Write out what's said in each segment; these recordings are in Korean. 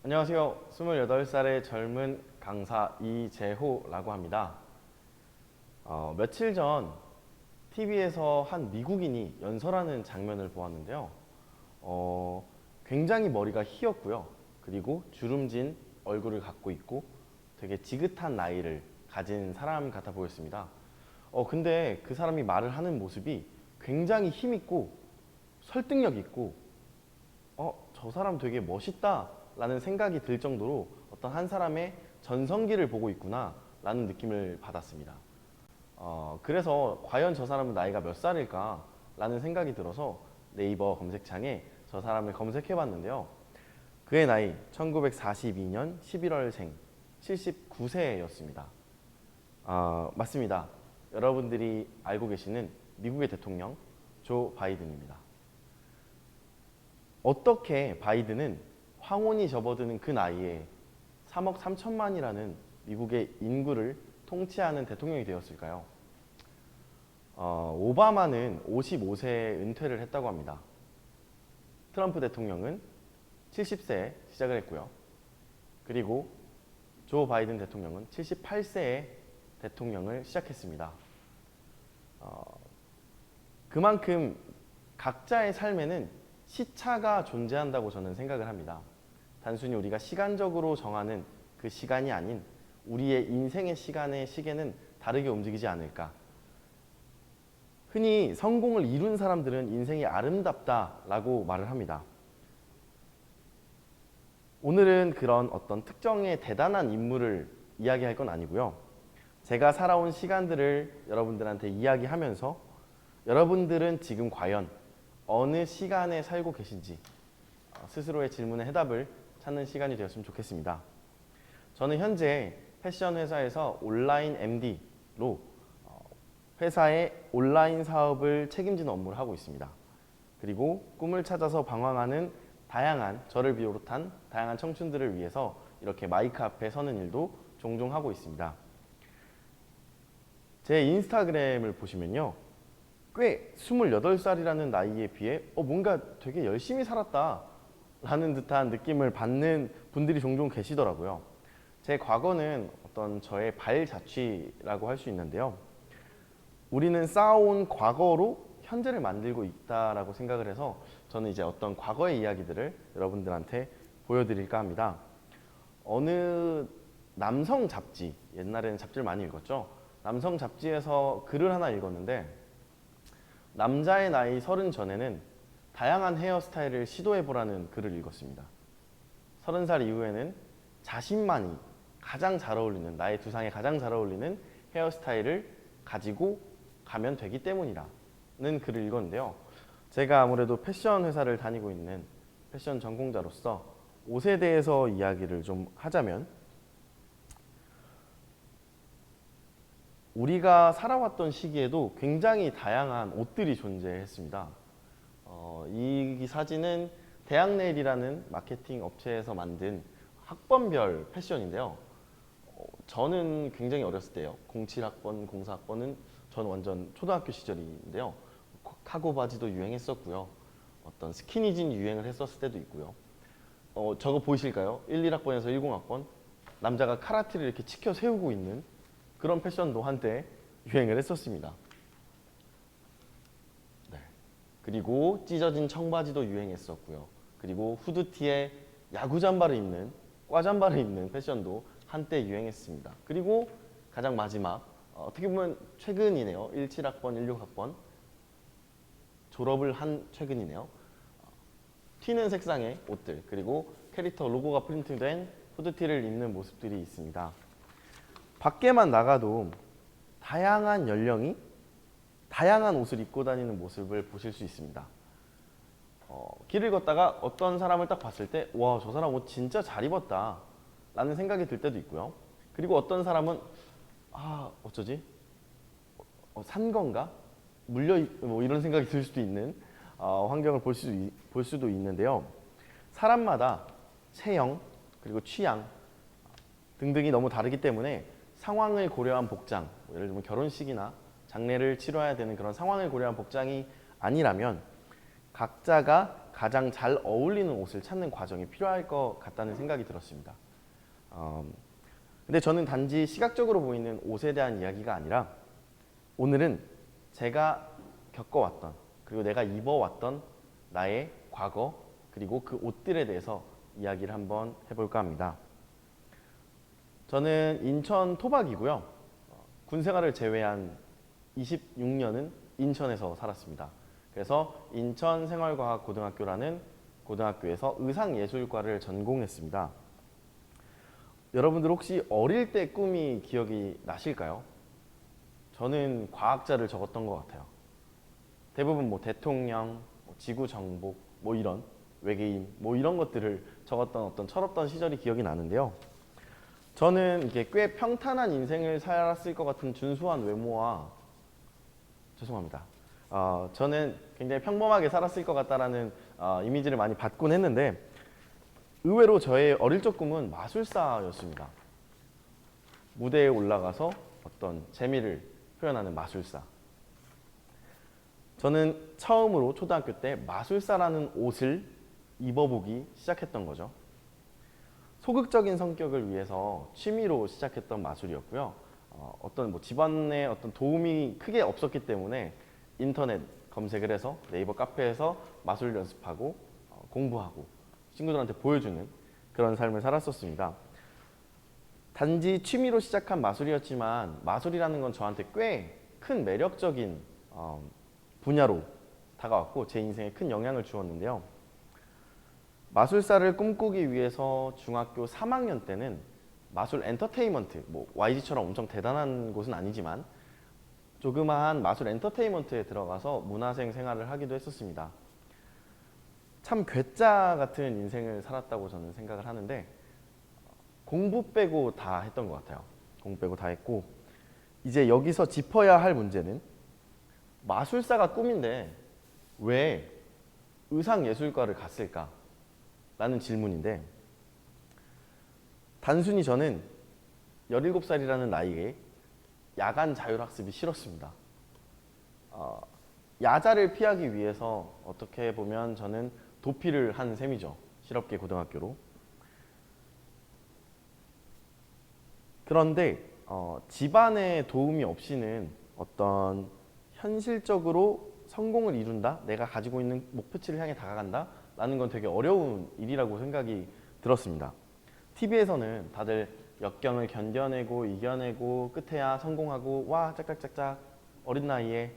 안녕하세요. 28살의 젊은 강사 이재호라고 합니다. 며칠 전 TV에서 한 미국인이 연설하는 장면을 보았는데요. 굉장히 머리가 희었고요. 그리고 주름진 얼굴을 갖고 있고 되게 지긋한 나이를 가진 사람 같아 보였습니다. 근데 그 사람이 말을 하는 모습이 굉장히 힘있고 설득력 있고 저 사람 되게 멋있다 라는 생각이 들 정도로 어떤 한 사람의 전성기를 보고 있구나 라는 느낌을 받았습니다. 그래서 과연 저 사람은 나이가 몇 살일까 라는 생각이 들어서 네이버 검색창에 저 사람을 검색해 봤는데요. 그의 나이 1942년 11월생 79세였습니다. 맞습니다. 여러분들이 알고 계시는 미국의 대통령 조 바이든입니다. 어떻게 바이든은 황혼이 접어드는 그 나이에 3억 3천만이라는 미국의 인구를 통치하는 대통령이 되었을까요? 오바마는 55세에 은퇴를 했다고 합니다. 트럼프 대통령은 70세에 시작을 했고요. 그리고 조 바이든 대통령은 78세에 대통령을 시작했습니다. 그만큼 각자의 삶에는 시차가 존재한다고 저는 생각을 합니다. 단순히 우리가 시간적으로 정하는 그 시간이 아닌 우리의 인생의 시간의 시계는 다르게 움직이지 않을까. 흔히 성공을 이룬 사람들은 인생이 아름답다라고 말을 합니다. 오늘은 그런 어떤 특정의 대단한 인물을 이야기할 건 아니고요. 제가 살아온 시간들을 여러분들한테 이야기하면서 여러분들은 지금 과연 어느 시간에 살고 계신지 스스로의 질문에 해답을 찾는 시간이 되었으면 좋겠습니다. 저는 현재 패션 회사에서 온라인 MD로 회사의 온라인 사업을 책임지는 업무를 하고 있습니다. 그리고 꿈을 찾아서 방황하는 저를 비롯한 다양한 청춘들을 위해서 이렇게 마이크 앞에 서는 일도 종종 하고 있습니다. 제 인스타그램을 보시면요. 꽤 28살이라는 나이에 비해 뭔가 되게 열심히 살았다 라는 듯한 느낌을 받는 분들이 종종 계시더라고요. 제 과거는 어떤 저의 발자취라고 할 수 있는데요. 우리는 쌓아온 과거로 현재를 만들고 있다라고 생각을 해서 저는 이제 어떤 과거의 이야기들을 여러분들한테 보여드릴까 합니다. 어느 남성 잡지, 옛날에는 잡지를 많이 읽었죠. 남성 잡지에서 글을 하나 읽었는데 남자의 나이 30 전에는 다양한 헤어스타일을 시도해보라는 글을 읽었습니다. 30살 이후에는 자신만이 가장 잘 어울리는, 나의 두상에 가장 잘 어울리는 헤어스타일을 가지고 가면 되기 때문이라는 글을 읽었는데요. 제가 아무래도 패션 회사를 다니고 있는 패션 전공자로서 옷에 대해서 이야기를 좀 하자면 우리가 살아왔던 시기에도 굉장히 다양한 옷들이 존재했습니다. 이 사진은 대학네일이라는 마케팅 업체에서 만든 학번별 패션인데요. 저는 굉장히 어렸을 때요. 07학번, 04학번은 저는 완전 초등학교 시절인데요. 카고 바지도 유행했었고요. 어떤 스키니진 유행을 했었을 때도 있고요. 저거 보이실까요? 1, 1학번에서 10학번 남자가 카라티를 이렇게 치켜 세우고 있는 그런 패션도 한때 유행을 했었습니다. 네. 그리고 찢어진 청바지도 유행했었고요. 그리고 후드티에 야구 잠바를 입는, 과 잠바를 입는 패션도 한때 유행했습니다. 그리고 가장 마지막, 어떻게 보면 최근이네요. 17학번, 16학번 졸업을 한 최근이네요. 튀는 색상의 옷들, 그리고 캐릭터 로고가 프린트된 후드티를 입는 모습들이 있습니다. 밖에만 나가도 다양한 연령이 다양한 옷을 입고 다니는 모습을 보실 수 있습니다. 길을 걷다가 어떤 사람을 딱 봤을 때 와, 저 사람 옷 진짜 잘 입었다 라는 생각이 들 때도 있고요. 그리고 어떤 사람은 어쩌지? 산 건가? 뭐 이런 생각이 들 수도 있는 환경을 볼 수도 있는데요. 사람마다 체형 그리고 취향 등등이 너무 다르기 때문에 상황을 고려한 복장, 예를 들면 결혼식이나 장례를 치러야 되는 그런 상황을 고려한 복장이 아니라면 각자가 가장 잘 어울리는 옷을 찾는 과정이 필요할 것 같다는 생각이 들었습니다. 근데 저는 단지 시각적으로 보이는 옷에 대한 이야기가 아니라 오늘은 제가 겪어왔던 그리고 내가 입어왔던 나의 과거 그리고 그 옷들에 대해서 이야기를 한번 해볼까 합니다. 저는 인천 토박이고요. 군 생활을 제외한 26년은 인천에서 살았습니다. 그래서 인천생활과학고등학교라는 고등학교에서 의상예술과를 전공했습니다. 여러분들 혹시 어릴 때 꿈이 기억이 나실까요? 저는 과학자를 적었던 것 같아요. 대부분 뭐 대통령, 지구 정복, 뭐 이런 외계인, 뭐 이런 것들을 적었던 어떤 철없던 시절이 기억이 나는데요. 저는 이게 꽤 평탄한 인생을 살았을 것 같은 준수한 외모와 죄송합니다. 저는 굉장히 평범하게 살았을 것 같다라는 이미지를 많이 받곤 했는데 의외로 저의 어릴 적 꿈은 마술사였습니다. 무대에 올라가서 어떤 재미를 표현하는 마술사. 저는 처음으로 초등학교 때 마술사라는 옷을 입어보기 시작했던 거죠. 소극적인 성격을 위해서 취미로 시작했던 마술이었고요. 어떤 뭐 집안에 어떤 도움이 크게 없었기 때문에 인터넷 검색을 해서 네이버 카페에서 마술 연습하고 공부하고 친구들한테 보여주는 그런 삶을 살았었습니다. 단지 취미로 시작한 마술이었지만 마술이라는 건 저한테 꽤 큰 매력적인 분야로 다가왔고 제 인생에 큰 영향을 주었는데요. 마술사를 꿈꾸기 위해서 중학교 3학년 때는 마술 엔터테인먼트, 뭐 YG처럼 엄청 대단한 곳은 아니지만 조그마한 마술 엔터테인먼트에 들어가서 문화생 생활을 하기도 했었습니다. 참 괴짜 같은 인생을 살았다고 저는 생각을 하는데 공부 빼고 다 했던 것 같아요. 공부 빼고 다 했고 이제 여기서 짚어야 할 문제는 마술사가 꿈인데 왜 의상예술과를 갔을까? 라는 질문인데 단순히 저는 17살이라는 나이에 야간 자율학습이 싫었습니다. 야자를 피하기 위해서 어떻게 보면 저는 도피를 한 셈이죠. 실업계 고등학교로. 그런데 집안의 도움이 없이는 어떤 현실적으로 성공을 이룬다? 내가 가지고 있는 목표치를 향해 다가간다? 라는 건 되게 어려운 일이라고 생각이 들었습니다. TV에서는 다들 역경을 견뎌내고 이겨내고 끝에야 성공하고 와 짝짝짝짝 어린 나이에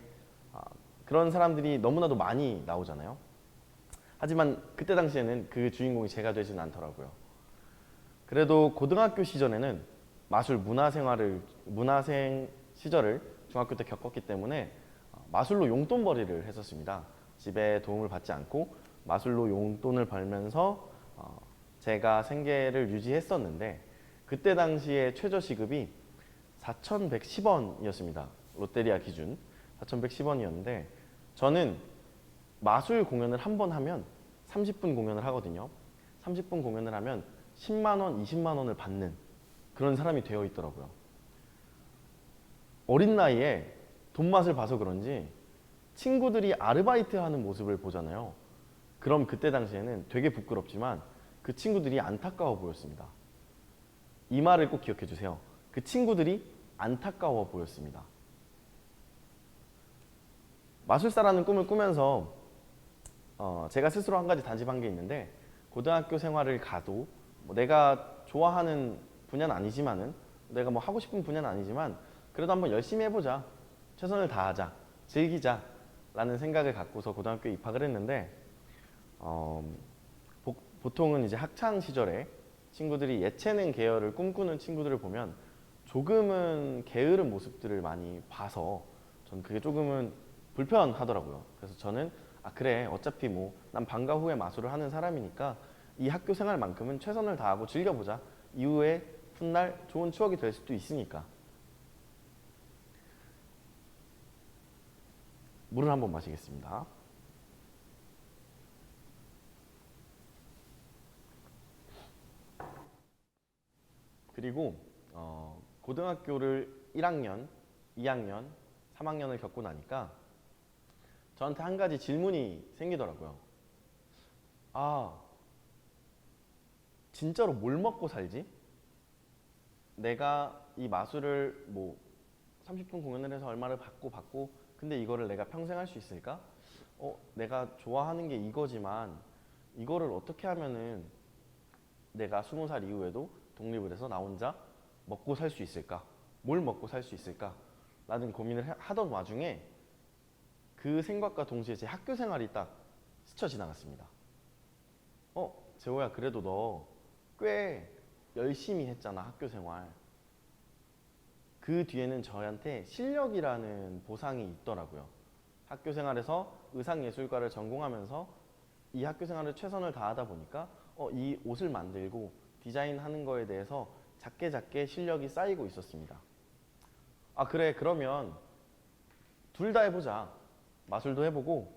그런 사람들이 너무나도 많이 나오잖아요. 하지만 그때 당시에는 그 주인공이 제가 되지는 않더라고요. 그래도 고등학교 시절에는 마술 문화생 시절을 중학교 때 겪었기 때문에 마술로 용돈벌이를 했었습니다. 집에 도움을 받지 않고 마술로 용돈을 벌면서 제가 생계를 유지했었는데 그때 당시에 최저시급이 4,110원이었습니다. 롯데리아 기준 4,110원이었는데 저는 마술 공연을 한 번 하면 30분 공연을 하거든요. 30분 공연을 하면 10만 원, 20만 원을 받는 그런 사람이 되어 있더라고요. 어린 나이에 돈 맛을 봐서 그런지 친구들이 아르바이트 하는 모습을 보잖아요. 그럼 그때 당시에는 되게 부끄럽지만 그 친구들이 안타까워 보였습니다. 이 말을 꼭 기억해 주세요. 그 친구들이 안타까워 보였습니다. 마술사라는 꿈을 꾸면서 제가 스스로 한 가지 단집한 게 있는데 고등학교 생활을 가도 뭐 내가 좋아하는 분야는 아니지만은 내가 뭐 하고 싶은 분야는 아니지만 그래도 한번 열심히 해보자. 최선을 다하자. 즐기자. 라는 생각을 갖고서 고등학교에 입학을 했는데 보통은 이제 학창 시절에 친구들이 예체능 계열을 꿈꾸는 친구들을 보면 조금은 게으른 모습들을 많이 봐서 전 그게 조금은 불편하더라고요. 그래서 저는 그래 어차피 뭐 난 방과 후에 마술을 하는 사람이니까 이 학교 생활만큼은 최선을 다하고 즐겨보자. 이후에 훗날 좋은 추억이 될 수도 있으니까. 물을 한번 마시겠습니다. 그리고 고등학교를 1학년, 2학년, 3학년을 겪고 나니까 저한테 한 가지 질문이 생기더라고요. 아, 진짜로 뭘 먹고 살지? 내가 이 마술을 뭐 30분 공연을 해서 얼마를 받고 근데 이거를 내가 평생 할 수 있을까? 내가 좋아하는 게 이거지만 이거를 어떻게 하면은 내가 20살 이후에도 독립을 해서 나 혼자 먹고 살 수 있을까? 뭘 먹고 살 수 있을까? 라는 고민을 하던 와중에 그 생각과 동시에 제 학교 생활이 딱 스쳐 지나갔습니다. 재호야, 그래도 너 꽤 열심히 했잖아, 학교 생활. 그 뒤에는 저한테 실력이라는 보상이 있더라고요. 학교 생활에서 의상예술과를 전공하면서 이 학교 생활을 최선을 다하다 보니까 이 옷을 만들고 디자인하는 거에 대해서 작게 작게 실력이 쌓이고 있었습니다. 아, 그래, 그러면 둘 다 해보자. 마술도 해보고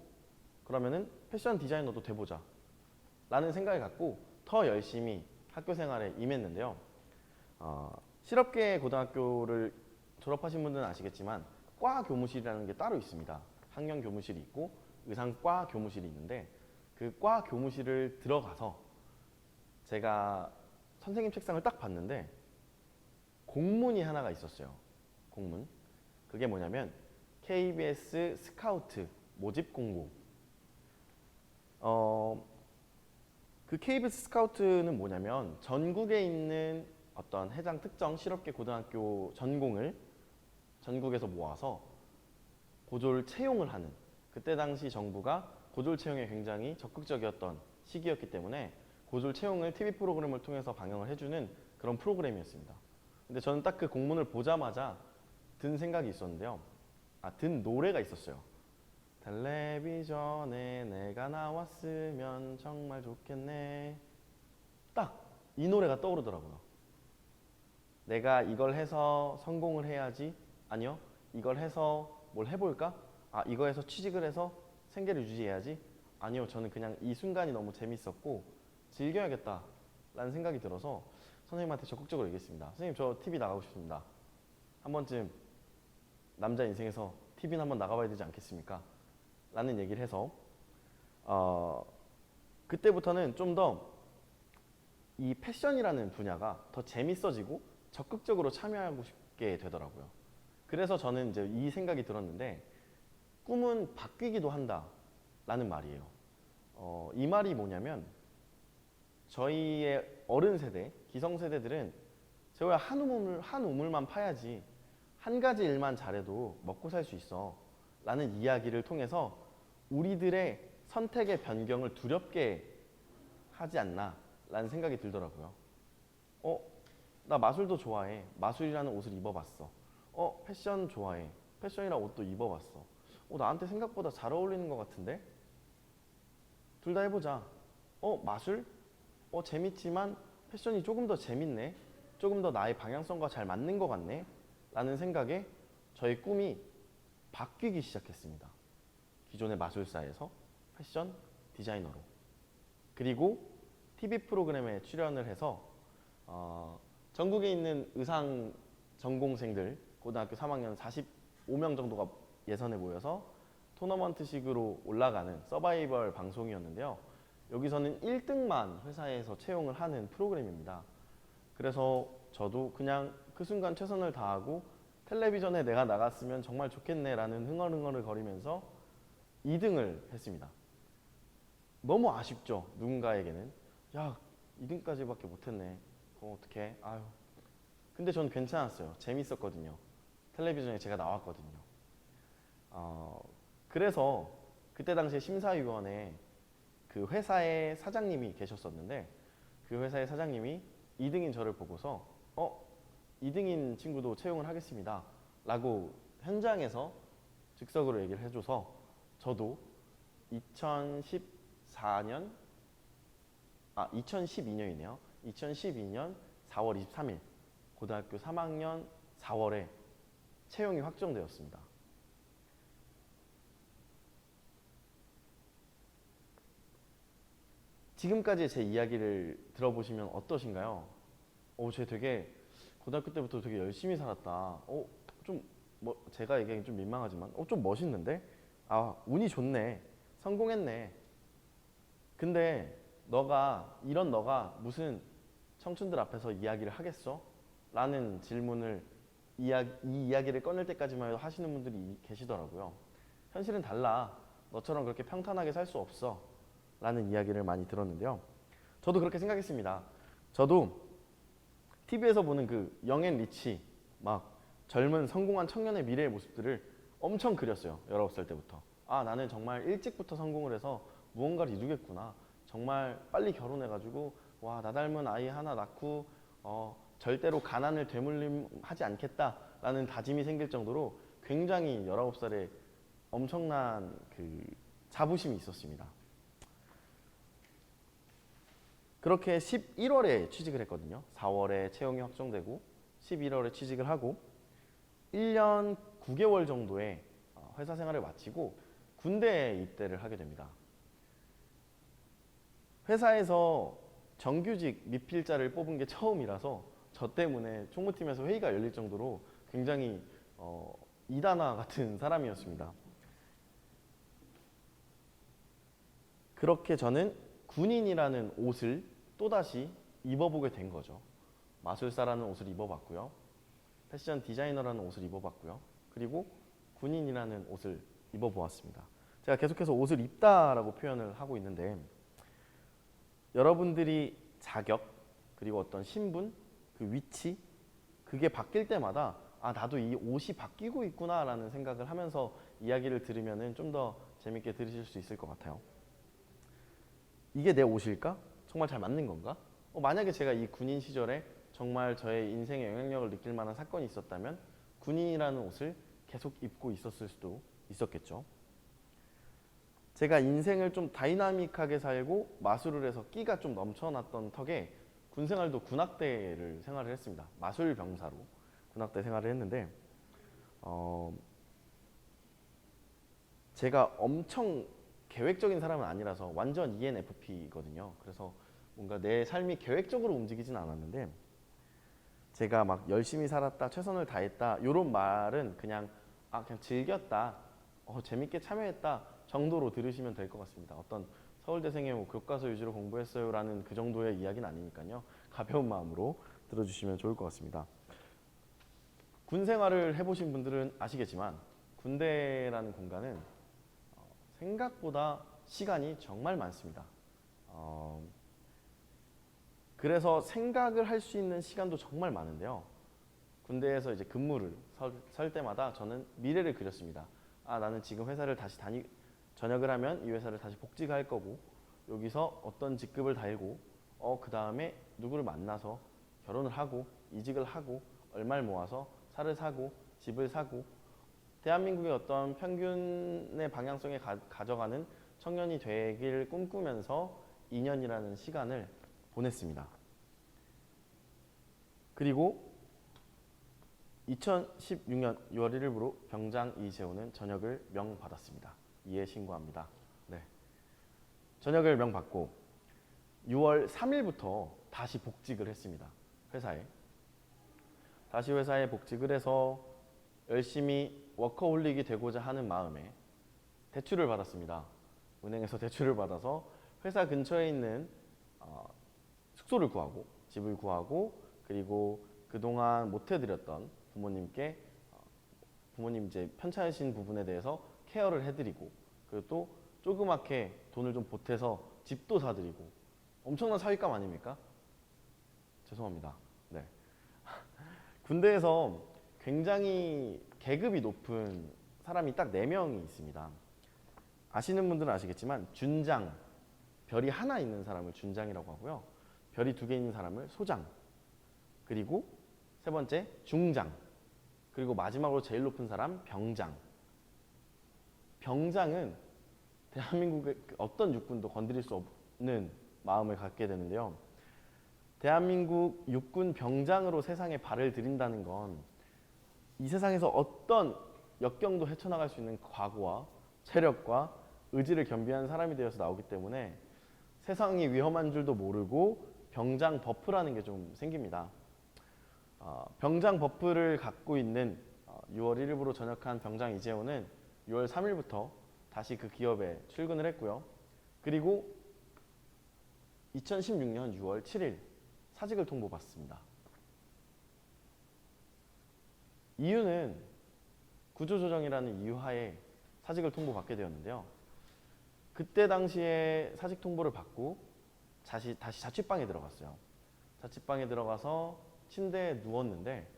그러면은 패션 디자이너도 돼보자 라는 생각을 갖고 더 열심히 학교 생활에 임했는데요. 실업계 고등학교를 졸업하신 분들은 아시겠지만 과 교무실이라는 게 따로 있습니다. 학령 교무실이 있고 의상과 교무실이 있는데 그 과 교무실을 들어가서 제가 선생님 책상을 딱 봤는데 공문이 하나가 있었어요. 공문. 그게 뭐냐면 KBS 스카우트 모집 공고. 그 KBS 스카우트는 뭐냐면 전국에 있는 어떤 해당 특정 실업계 고등학교 전공을 전국에서 모아서 고졸 채용을 하는, 그때 당시 정부가 고졸 채용에 굉장히 적극적이었던 시기였기 때문에 고졸 채용을 TV 프로그램을 통해서 방영을 해주는 그런 프로그램이었습니다. 근데 저는 딱 그 공문을 보자마자 든 생각이 있었는데요. 든 노래가 있었어요. 텔레비전에 내가 나왔으면 정말 좋겠네. 딱 이 노래가 떠오르더라고요. 내가 이걸 해서 성공을 해야지. 아니요. 이걸 해서 뭘 해볼까? 이거 해서 취직을 해서 생계를 유지해야지. 아니요. 저는 그냥 이 순간이 너무 재밌었고 즐겨야겠다 라는 생각이 들어서 선생님한테 적극적으로 얘기했습니다. 선생님, 저 TV 나가고 싶습니다. 한 번쯤 남자 인생에서 TV는 한번 나가봐야 되지 않겠습니까? 라는 얘기를 해서 그때부터는 좀 더 이 패션이라는 분야가 더 재밌어지고 적극적으로 참여하고 싶게 되더라고요. 그래서 저는 이제 이 생각이 들었는데 꿈은 바뀌기도 한다 라는 말이에요. 이 말이 뭐냐면 저희의 어른 세대, 기성 세대들은 재호야, 한 우물만 파야지, 한 가지 일만 잘해도 먹고 살 수 있어 라는 이야기를 통해서 우리들의 선택의 변경을 두렵게 하지 않나 라는 생각이 들더라고요. 나 마술도 좋아해. 마술이라는 옷을 입어봤어. 패션 좋아해. 패션이라는 옷도 입어봤어. 나한테 생각보다 잘 어울리는 것 같은데? 둘 다 해보자. 마술? 재밌지만 패션이 조금 더 재밌네. 조금 더 나의 방향성과 잘 맞는 것 같네. 라는 생각에 저의 꿈이 바뀌기 시작했습니다. 기존의 마술사에서 패션 디자이너로. 그리고 TV 프로그램에 출연을 해서 전국에 있는 의상 전공생들 고등학교 3학년 45명 정도가 예선에 모여서 토너먼트식으로 올라가는 서바이벌 방송이었는데요. 여기서는 1등만 회사에서 채용을 하는 프로그램입니다. 그래서 저도 그냥 그 순간 최선을 다하고 텔레비전에 내가 나갔으면 정말 좋겠네 라는 흥얼흥얼을 거리면서 2등을 했습니다. 너무 아쉽죠, 누군가에게는. 야, 2등까지밖에 못했네. 그럼 어떡해. 아유. 근데 저는 괜찮았어요. 재밌었거든요. 텔레비전에 제가 나왔거든요. 그래서 그때 당시에 심사위원회 그 회사의 사장님이 계셨었는데 그 회사의 사장님이 2등인 저를 보고서 2등인 친구도 채용을 하겠습니다 라고 현장에서 즉석으로 얘기를 해줘서 저도 2012년이네요. 2012년 4월 23일 고등학교 3학년 4월에 채용이 확정되었습니다. 지금까지 제 이야기를 들어보시면 어떠신가요? 쟤 되게 고등학교 때부터 되게 열심히 살았다. 제가 얘기하기 좀 민망하지만 좀 멋있는데? 아, 운이 좋네. 성공했네. 근데 너가 무슨 청춘들 앞에서 이야기를 하겠어? 라는 질문을 이 이야기를 꺼낼 때까지만 해도 하시는 분들이 계시더라고요. 현실은 달라. 너처럼 그렇게 평탄하게 살 수 없어. 라는 이야기를 많이 들었는데요. 저도 그렇게 생각했습니다. 저도 TV에서 보는 그 영앤 리치, 막 젊은 성공한 청년의 미래의 모습들을 엄청 그렸어요. 19살 때부터. 아, 나는 정말 일찍부터 성공을 해서 무언가를 이루겠구나. 정말 빨리 결혼해가지고 와, 나 닮은 아이 하나 낳고 절대로 가난을 되물림하지 않겠다라는 다짐이 생길 정도로 굉장히 19살에 엄청난 그 자부심이 있었습니다. 그렇게 11월에 취직을 했거든요. 4월에 채용이 확정되고 11월에 취직을 하고 1년 9개월 정도의 회사 생활을 마치고 군대에 입대를 하게 됩니다. 회사에서 정규직 미필자를 뽑은 게 처음이라서 저 때문에 총무팀에서 회의가 열릴 정도로 굉장히 이단화 같은 사람이었습니다. 그렇게 저는 군인이라는 옷을 또다시 입어보게 된 거죠. 마술사라는 옷을 입어봤고요. 패션 디자이너라는 옷을 입어봤고요. 그리고 군인이라는 옷을 입어보았습니다. 제가 계속해서 옷을 입다라고 표현을 하고 있는데 여러분들이 자격 그리고 어떤 신분, 그 위치 그게 바뀔 때마다 아, 나도 이 옷이 바뀌고 있구나라는 생각을 하면서 이야기를 들으면 좀 더 재밌게 들으실 수 있을 것 같아요. 이게 내 옷일까? 정말 잘 맞는 건가? 만약에 제가 이 군인 시절에 정말 저의 인생에 영향력을 느낄 만한 사건이 있었다면 군인이라는 옷을 계속 입고 있었을 수도 있었겠죠. 제가 인생을 좀 다이나믹하게 살고 마술을 해서 끼가 좀 넘쳐났던 턱에 군생활도 군악대를 생활을 했습니다. 마술병사로 군악대 생활을 했는데 제가 엄청 계획적인 사람은 아니라서 완전 ENFP거든요. 그래서 뭔가 내 삶이 계획적으로 움직이진 않았는데 제가 막 열심히 살았다, 최선을 다했다 이런 말은 그냥 그냥 즐겼다, 재밌게 참여했다 정도로 들으시면 될 것 같습니다. 어떤 서울대생의 뭐 교과서 위주로 공부했어요라는 그 정도의 이야기는 아니니까요. 가벼운 마음으로 들어주시면 좋을 것 같습니다. 군 생활을 해보신 분들은 아시겠지만 군대라는 공간은 생각보다 시간이 정말 많습니다. 그래서 생각을 할 수 있는 시간도 정말 많은데요. 군대에서 이제 근무를 설 때마다 저는 미래를 그렸습니다. 아, 나는 지금 회사를 다시 전역을 하면 이 회사를 다시 복직할 거고 여기서 어떤 직급을 달고 그 다음에 누구를 만나서 결혼을 하고 이직을 하고 얼마를 모아서 차를 사고 집을 사고 대한민국의 어떤 평균의 방향성에 가져가는 청년이 되길 꿈꾸면서 2년이라는 시간을 보냈습니다. 그리고 2016년 6월 1일부로 병장 이재호는 전역을 명받았습니다. 이에 신고합니다. 네. 전역을 명받고 6월 3일부터 다시 복직을 했습니다. 회사에. 다시 회사에 복직을 해서 열심히 워커홀릭이 되고자 하는 마음에 대출을 받았습니다. 은행에서 대출을 받아서 회사 근처에 있는 숙소를 구하고 집을 구하고 그리고 그동안 못 해드렸던 부모님께 부모님 이제 편찮으신 부분에 대해서 케어를 해드리고 그리고 또 조그맣게 돈을 좀 보태서 집도 사드리고 엄청난 사윗감 아닙니까? 죄송합니다. 네. 군대에서 굉장히 계급이 높은 사람이 딱 4명이 있습니다. 아시는 분들은 아시겠지만 준장, 별이 하나 있는 사람을 준장이라고 하고요. 별이 2개 있는 사람을 소장, 그리고 세 번째 중장, 그리고 마지막으로 제일 높은 사람 병장. 병장은 대한민국의 어떤 육군도 건드릴 수 없는 마음을 갖게 되는데요. 대한민국 육군 병장으로 세상에 발을 들인다는 건 이 세상에서 어떤 역경도 헤쳐나갈 수 있는 각오와 체력과 의지를 겸비한 사람이 되어서 나오기 때문에 세상이 위험한 줄도 모르고 병장 버프라는 게 좀 생깁니다. 병장 버프를 갖고 있는 6월 1일부로 전역한 병장 이재호는 6월 3일부터 다시 그 기업에 출근을 했고요. 그리고 2016년 6월 7일 사직을 통보받습니다. 이유는 구조조정이라는 이유 하에 사직을 통보받게 되었는데요. 그때 당시에 사직 통보를 받고 다시 자취방에 들어갔어요. 자취방에 들어가서 침대에 누웠는데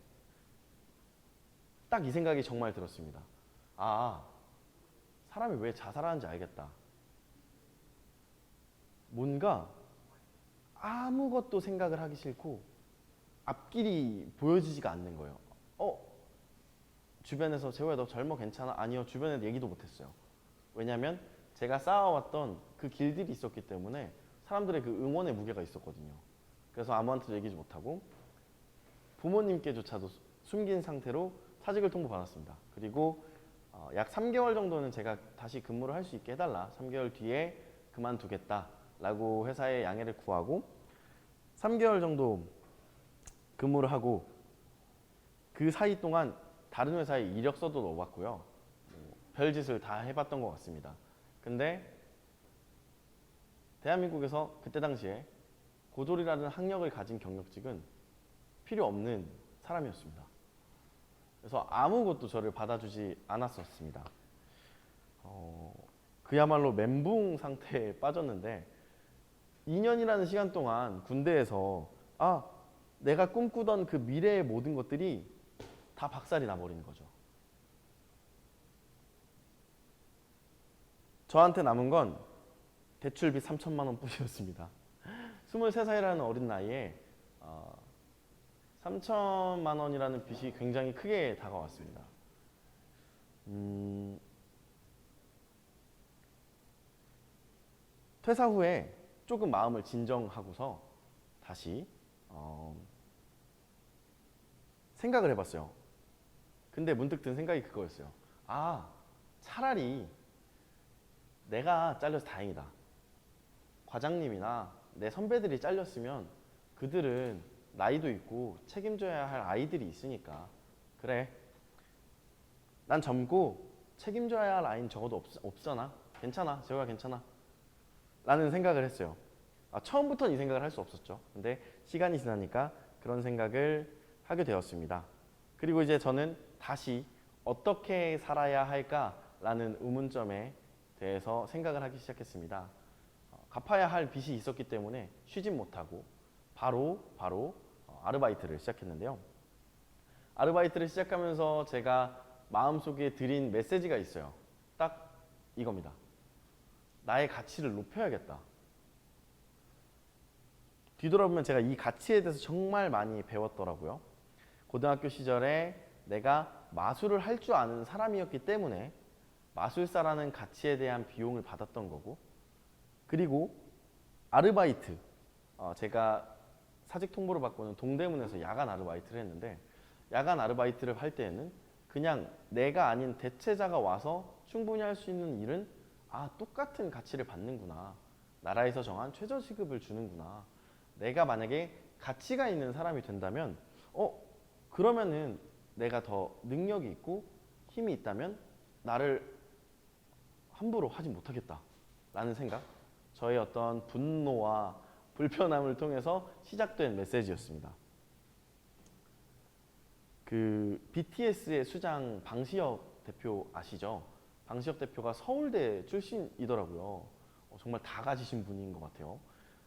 딱 이 생각이 정말 들었습니다. 아, 사람이 왜 자살하는지 알겠다. 뭔가 아무것도 생각을 하기 싫고 앞길이 보여지지가 않는 거예요. 주변에서 재호야 너 젊어 괜찮아? 아니요, 주변에 얘기도 못했어요. 왜냐하면 제가 쌓아왔던 그 길들이 있었기 때문에 사람들의 그 응원의 무게가 있었거든요. 그래서 아무한테도 얘기지 못하고 부모님께조차도 숨긴 상태로 사직을 통보받았습니다. 그리고 약 3개월 정도는 제가 다시 근무를 할 수 있게 해달라. 3개월 뒤에 그만두겠다라고 회사에 양해를 구하고 3개월 정도 근무를 하고 그 사이 동안 다른 회사에 이력서도 넣어봤고요. 별짓을 다 해봤던 것 같습니다. 근데 대한민국에서 그때 당시에 고졸이라는 학력을 가진 경력직은 필요 없는 사람이었습니다. 그래서 아무것도 저를 받아주지 않았었습니다. 그야말로 멘붕 상태에 빠졌는데 2년이라는 시간 동안 군대에서 내가 꿈꾸던 그 미래의 모든 것들이 다 박살이 나버리는 거죠. 저한테 남은 건 대출비 3천만 원 뿐이었습니다. 23살이라는 어린 나이에 3천만 원이라는 빚이 굉장히 크게 다가왔습니다. 퇴사 후에 조금 마음을 진정하고서 다시 생각을 해봤어요. 근데 문득 든 생각이 그거였어요. 차라리 내가 잘려서 다행이다. 과장님이나 내 선배들이 잘렸으면 그들은 나이도 있고 책임져야 할 아이들이 있으니까 그래, 난 젊고 책임져야 할 아이는 적어도 없잖아. 괜찮아, 재호야 괜찮아 라는 생각을 했어요. 처음부터는 이 생각을 할 수 없었죠. 근데 시간이 지나니까 그런 생각을 하게 되었습니다. 그리고 이제 저는 다시 어떻게 살아야 할까라는 의문점에 대해서 생각을 하기 시작했습니다. 갚아야 할 빚이 있었기 때문에 쉬진 못하고 바로 아르바이트를 시작했는데요. 아르바이트를 시작하면서 제가 마음속에 들인 메시지가 있어요. 딱 이겁니다. 나의 가치를 높여야겠다. 뒤돌아보면 제가 이 가치에 대해서 정말 많이 배웠더라고요. 고등학교 시절에 내가 마술을 할 줄 아는 사람이었기 때문에 마술사라는 가치에 대한 비용을 받았던 거고, 그리고 아르바이트, 제가 사직 통보를 받고는 동대문에서 야간 아르바이트를 했는데, 야간 아르바이트를 할 때에는 그냥 내가 아닌 대체자가 와서 충분히 할 수 있는 일은 똑같은 가치를 받는구나, 나라에서 정한 최저시급을 주는구나, 내가 만약에 가치가 있는 사람이 된다면 그러면은 내가 더 능력이 있고 힘이 있다면 나를 함부로 하지 못하겠다 라는 생각, 저의 어떤 분노와 불편함을 통해서 시작된 메시지였습니다. 그 BTS의 수장 방시혁 대표 아시죠? 방시혁 대표가 서울대 출신이더라고요. 정말 다 가지신 분인 것 같아요.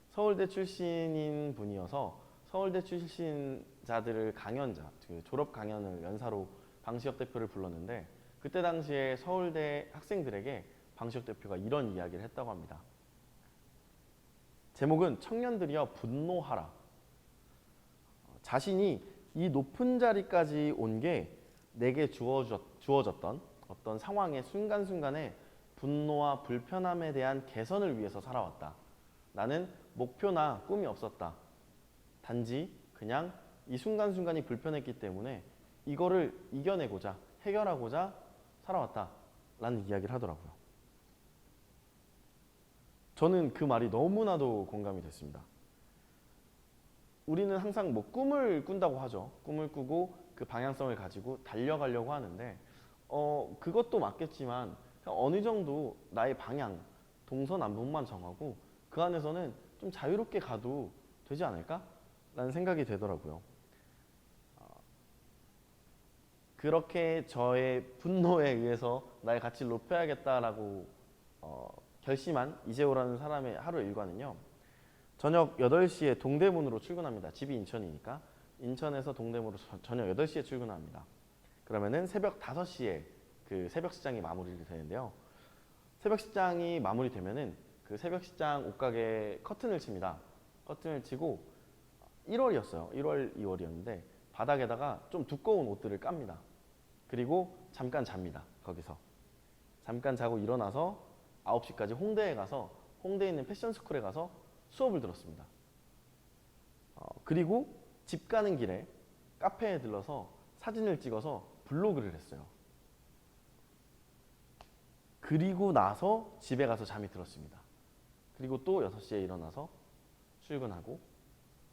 서울대 출신인 분이어서 서울대 출신자들을 강연자, 그 졸업 강연을 연사로 방시혁 대표를 불렀는데, 그때 당시에 서울대 학생들에게 방시혁 대표가 이런 이야기를 했다고 합니다. 제목은 청년들이여 분노하라. 자신이 이 높은 자리까지 온 게 내게 주어졌던 어떤 상황의 순간순간에 분노와 불편함에 대한 개선을 위해서 살아왔다. 나는 목표나 꿈이 없었다. 단지 그냥 이 순간순간이 불편했기 때문에 이거를 이겨내고자, 해결하고자 살아왔다 라는 이야기를 하더라고요. 저는 그 말이 너무나도 공감이 됐습니다. 우리는 항상 꿈을 꾼다고 하죠. 꿈을 꾸고 그 방향성을 가지고 달려가려고 하는데 그것도 맞겠지만 어느 정도 나의 방향, 동서남북만 정하고 그 안에서는 좀 자유롭게 가도 되지 않을까? 라는 생각이 되더라고요. 그렇게 저의 분노에 의해서 나의 가치를 높여야겠다라고 결심한 이재호라는 사람의 하루 일과는요. 저녁 8시에 동대문으로 출근합니다. 집이 인천이니까 인천에서 동대문으로 저녁 8시에 출근합니다. 그러면은 새벽 5시에 그 새벽 시장이 마무리가 되는데요. 새벽 시장이 마무리되면은 그 새벽 시장 옷가게 커튼을 칩니다. 커튼을 치고 1월이었어요. 1월, 2월이었는데 바닥에다가 좀 두꺼운 옷들을 깝니다. 그리고 잠깐 잡니다. 거기서. 잠깐 자고 일어나서 9시까지 홍대에 가서 홍대에 있는 패션스쿨에 가서 수업을 들었습니다. 그리고 집 가는 길에 카페에 들러서 사진을 찍어서 블로그를 했어요. 그리고 나서 집에 가서 잠이 들었습니다. 그리고 또 6시에 일어나서 출근하고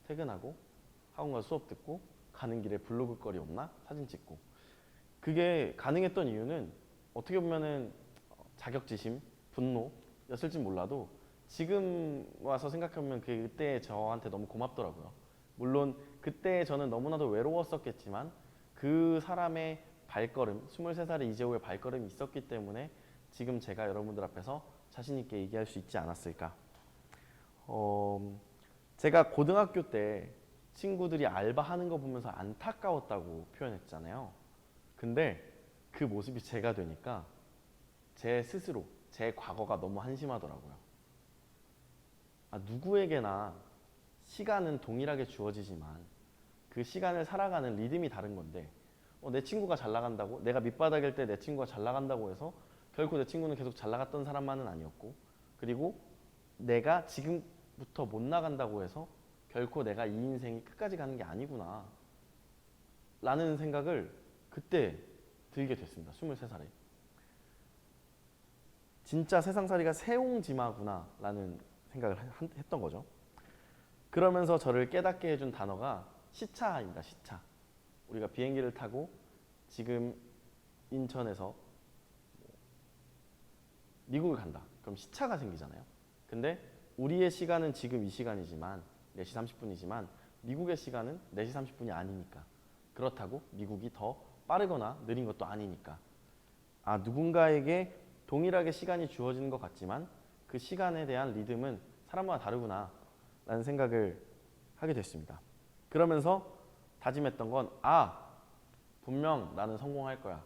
퇴근하고 학원 가서 수업 듣고 가는 길에 블로그 거리 없나 사진 찍고 그게 가능했던 이유는 어떻게 보면은 자격지심, 분노였을지 몰라도 지금 와서 생각하면 그때 저한테 너무 고맙더라고요. 물론 그때 저는 너무나도 외로웠었겠지만 그 사람의 발걸음, 23살의 이재호의 발걸음이 있었기 때문에 지금 제가 여러분들 앞에서 자신 있게 얘기할 수 있지 않았을까. 제가 고등학교 때 친구들이 알바하는 거 보면서 안타까웠다고 표현했잖아요. 근데 그 모습이 제가 되니까 제 스스로, 제 과거가 너무 한심하더라고요. 누구에게나 시간은 동일하게 주어지지만 그 시간을 살아가는 리듬이 다른 건데 내 친구가 잘 나간다고 내가 밑바닥일 때 내 친구가 잘 나간다고 해서 결코 내 친구는 계속 잘 나갔던 사람만은 아니었고 그리고 내가 지금부터 못 나간다고 해서 결코 내가 이 인생이 끝까지 가는 게 아니구나 라는 생각을 그때 들게 됐습니다. 23살에. 진짜 세상살이가 세옹지마구나 라는 생각을 했던 거죠. 그러면서 저를 깨닫게 해준 단어가 시차입니다. 시차. 우리가 비행기를 타고 지금 인천에서 미국을 간다. 그럼 시차가 생기잖아요. 근데 우리의 시간은 지금 이 시간이지만 4시 30분이지만 미국의 시간은 4시 30분이 아니니까 그렇다고 미국이 더 빠르거나 느린 것도 아니니까 누군가에게 동일하게 시간이 주어지는 것 같지만 그 시간에 대한 리듬은 사람마다 다르구나 라는 생각을 하게 됐습니다. 그러면서 다짐했던 건 분명 나는 성공할 거야.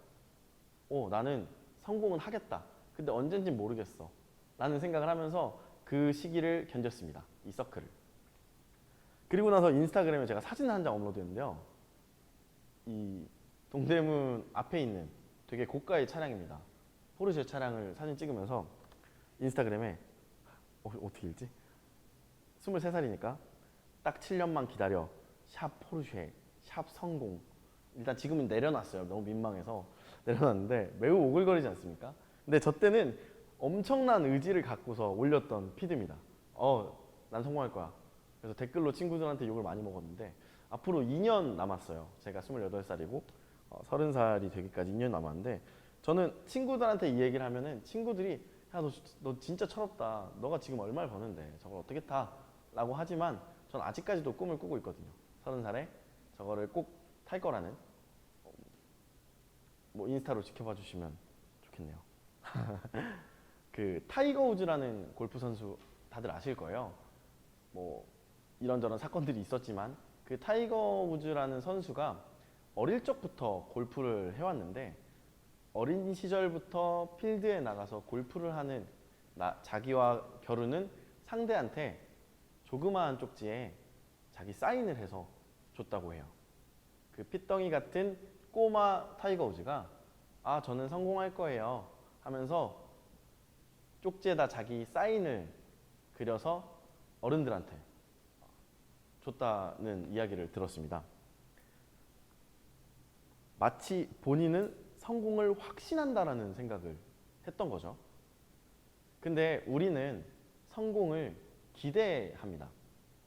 나는 성공은 하겠다. 근데 언젠지 모르겠어 라는 생각을 하면서 그 시기를 견뎠습니다. 이 서클을. 그리고 나서 인스타그램에 제가 사진 한 장 업로드했는데요. 이 동대문 앞에 있는 되게 고가의 차량입니다. 포르쉐 차량을 사진 찍으면서 인스타그램에 어떻게 읽지? 23살이니까 딱 7년만 기다려. 샵 포르쉐, 샵 성공. 일단 지금은 내려놨어요. 너무 민망해서 내려놨는데 매우 오글거리지 않습니까? 근데 저 때는 엄청난 의지를 갖고서 올렸던 피드입니다. 난 성공할 거야. 그래서 댓글로 친구들한테 욕을 많이 먹었는데 앞으로 2년 남았어요. 제가 28살이고 30살이 되기까지 2년 남았는데 저는 친구들한테 이 얘기를 하면은 친구들이 너 진짜 철없다. 너가 지금 얼마를 버는데 저걸 어떻게 타? 라고 하지만 전 아직까지도 꿈을 꾸고 있거든요. 30살에 저거를 꼭 탈 거라는 인스타로 지켜봐 주시면 좋겠네요. 그 타이거 우즈라는 골프 선수 다들 아실 거예요. 이런저런 사건들이 있었지만 그 타이거 우즈라는 선수가 어릴 적부터 골프를 해왔는데 어린 시절부터 필드에 나가서 골프를 하는 자기와 겨루는 상대한테 조그마한 쪽지에 자기 사인을 해서 줬다고 해요. 그 핏덩이 같은 꼬마 타이거 우즈가 저는 성공할 거예요 하면서 쪽지에다 자기 사인을 그려서 어른들한테 줬다는 이야기를 들었습니다. 마치 본인은 성공을 확신한다라는 생각을 했던 거죠. 근데 우리는 성공을 기대합니다.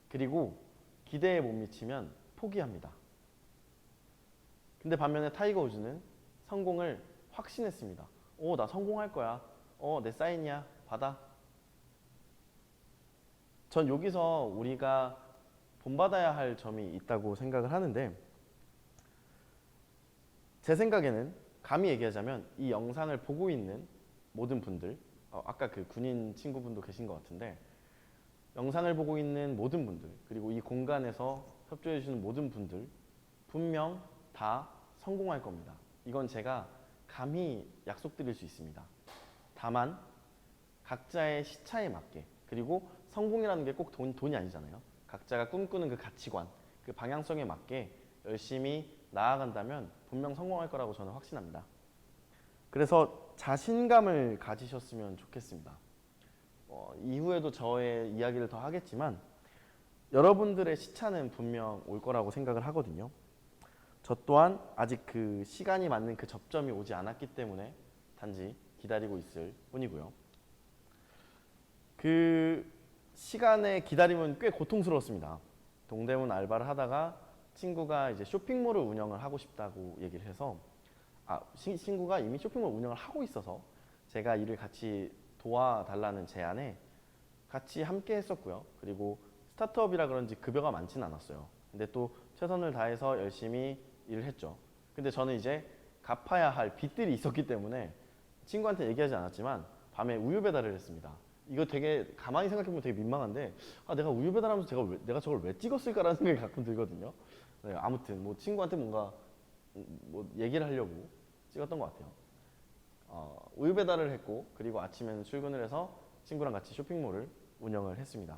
그리고 기대에 못 미치면 포기합니다. 근데 반면에 타이거 우즈는 성공을 확신했습니다. 나 성공할 거야. 내 사인이야. 받아. 전 여기서 우리가 본받아야 할 점이 있다고 생각을 하는데, 제 생각에는 감히 얘기하자면 이 영상을 보고 있는 모든 분들, 아까 그 군인 친구분도 계신 것 같은데, 영상을 보고 있는 모든 분들, 그리고 이 공간에서 협조해 주시는 모든 분들 분명 다 성공할 겁니다. 이건 제가 감히 약속드릴 수 있습니다. 다만 각자의 시차에 맞게, 그리고 성공이라는 게 꼭 돈이 아니잖아요. 각자가 꿈꾸는 그 가치관, 그 방향성에 맞게 열심히 나아간다면 분명 성공할 거라고 저는 확신합니다. 그래서 자신감을 가지셨으면 좋겠습니다. 이후에도 저의 이야기를 더 하겠지만 여러분들의 시차는 분명 올 거라고 생각을 하거든요. 저 또한 아직 그 시간이 맞는 그 접점이 오지 않았기 때문에 단지 기다리고 있을 뿐이고요. 그 시간의 기다림은 꽤 고통스러웠습니다. 동대문 알바를 하다가 친구가 이제 쇼핑몰을 운영을 하고 싶다고 얘기를 해서, 친구가 이미 쇼핑몰 운영을 하고 있어서 제가 일을 같이 도와달라는 제안에 같이 함께 했었고요. 그리고 스타트업이라 그런지 급여가 많지는 않았어요. 근데 또 최선을 다해서 열심히 일을 했죠. 근데 저는 이제 갚아야 할 빚들이 있었기 때문에 친구한테 얘기하지 않았지만 밤에 우유 배달을 했습니다. 이거 되게 가만히 생각해보면 되게 민망한데, 내가 우유 배달하면서 내가 저걸 왜 찍었을까라는 생각이 가끔 들거든요. 네, 아무튼 뭐 친구한테 뭔가 뭐 얘기를 하려고 찍었던 것 같아요. 우유 배달을 했고, 그리고 아침에는 출근을 해서 친구랑 같이 쇼핑몰을 운영을 했습니다.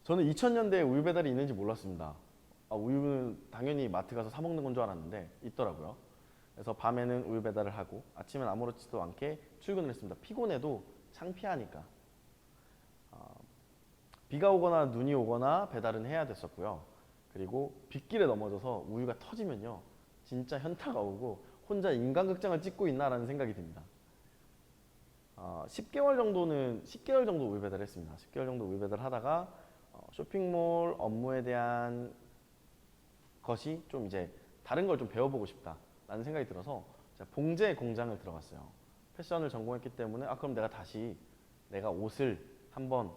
저는 2000년대에 우유 배달이 있는지 몰랐습니다. 우유는 당연히 마트 가서 사 먹는 건 줄 알았는데 있더라고요. 그래서 밤에는 우유 배달을 하고 아침엔 아무렇지도 않게 출근을 했습니다. 피곤해도 창피하니까. 비가 오거나 눈이 오거나 배달은 해야 됐었고요. 그리고 빗길에 넘어져서 우유가 터지면요, 진짜 현타가 오고 혼자 인간극장을 찍고 있나라는 생각이 듭니다. 10개월 정도 우유 배달을 했습니다. 10개월 정도 우유 배달을 하다가 쇼핑몰 업무에 대한 것이 좀 이제 다른 걸 좀 배워보고 싶다라는 생각이 들어서 제가 봉제 공장을 들어갔어요. 패션을 전공했기 때문에 그럼 내가 옷을 한번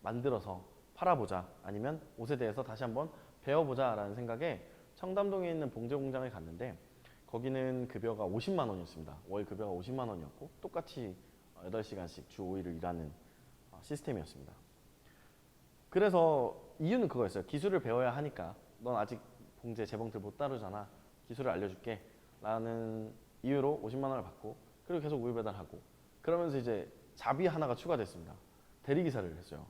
만들어서 팔아보자, 아니면 옷에 대해서 다시 한번 배워보자 라는 생각에 청담동에 있는 봉제 공장을 갔는데, 거기는 급여가 50만 원이었습니다. 월 급여가 50만 원이었고 똑같이 8시간씩 주 5일을 일하는 시스템이었습니다. 그래서 이유는 그거였어요. 기술을 배워야 하니까. 넌 아직 봉제 재봉틀 못 다루잖아. 기술을 알려줄게 라는 이유로 50만 원을 받고, 그리고 계속 우유 배달하고, 그러면서 이제 잡이 하나가 추가됐습니다. 대리기사를 했어요.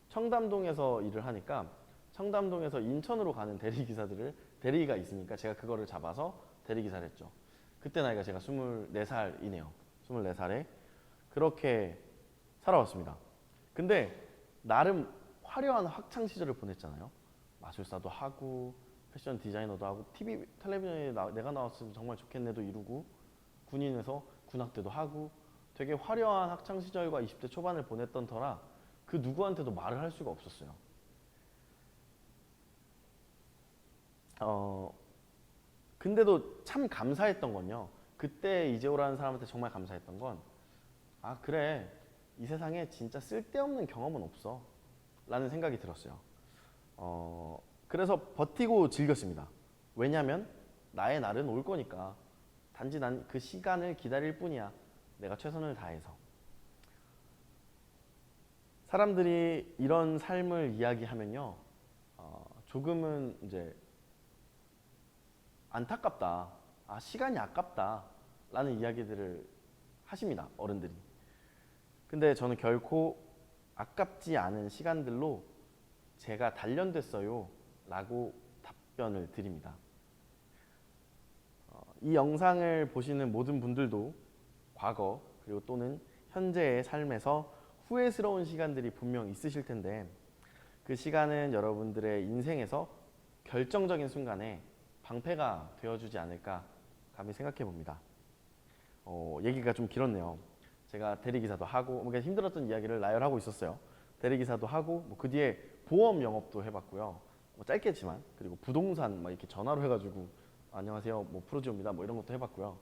청담동에서 일을 하니까 청담동에서 인천으로 가는 대리기가 있으니까 제가 그거를 잡아서 대리기사를 했죠. 그때 나이가 제가 24살이네요. 24살에 그렇게 살아왔습니다. 근데 나름 화려한 학창 시절을 보냈잖아요. 마술사도 하고 패션 디자이너도 하고 텔레비전에 내가 나왔으면 정말 좋겠네도 이루고, 군인에서 군악대도 하고, 되게 화려한 학창 시절과 20대 초반을 보냈던 터라 그 누구한테도 말을 할 수가 없었어요. 근데도 참 감사했던 건요, 그때 이재호라는 사람한테 정말 감사했던 건, 그래, 이 세상에 진짜 쓸데없는 경험은 없어 라는 생각이 들었어요. 그래서 버티고 즐겼습니다. 왜냐면 나의 날은 올 거니까. 단지 난 그 시간을 기다릴 뿐이야. 내가 최선을 다해서. 사람들이 이런 삶을 이야기하면요, 조금은 이제 안타깝다, 시간이 아깝다 라는 이야기들을 하십니다, 어른들이. 근데 저는 결코 아깝지 않은 시간들로 제가 단련됐어요 라고 답변을 드립니다. 이 영상을 보시는 모든 분들도 과거 그리고 또는 현재의 삶에서 후회스러운 시간들이 분명 있으실 텐데, 그 시간은 여러분들의 인생에서 결정적인 순간에 방패가 되어주지 않을까 감히 생각해 봅니다. 얘기가 좀 길었네요. 제가 대리기사도 하고 뭔가 힘들었던 이야기를 나열하고 있었어요. 대리기사도 하고 그 뒤에 보험 영업도 해봤고요. 짧게지만, 그리고 부동산 이렇게 전화로 해가지고 안녕하세요 프로지오입니다 이런 것도 해봤고요.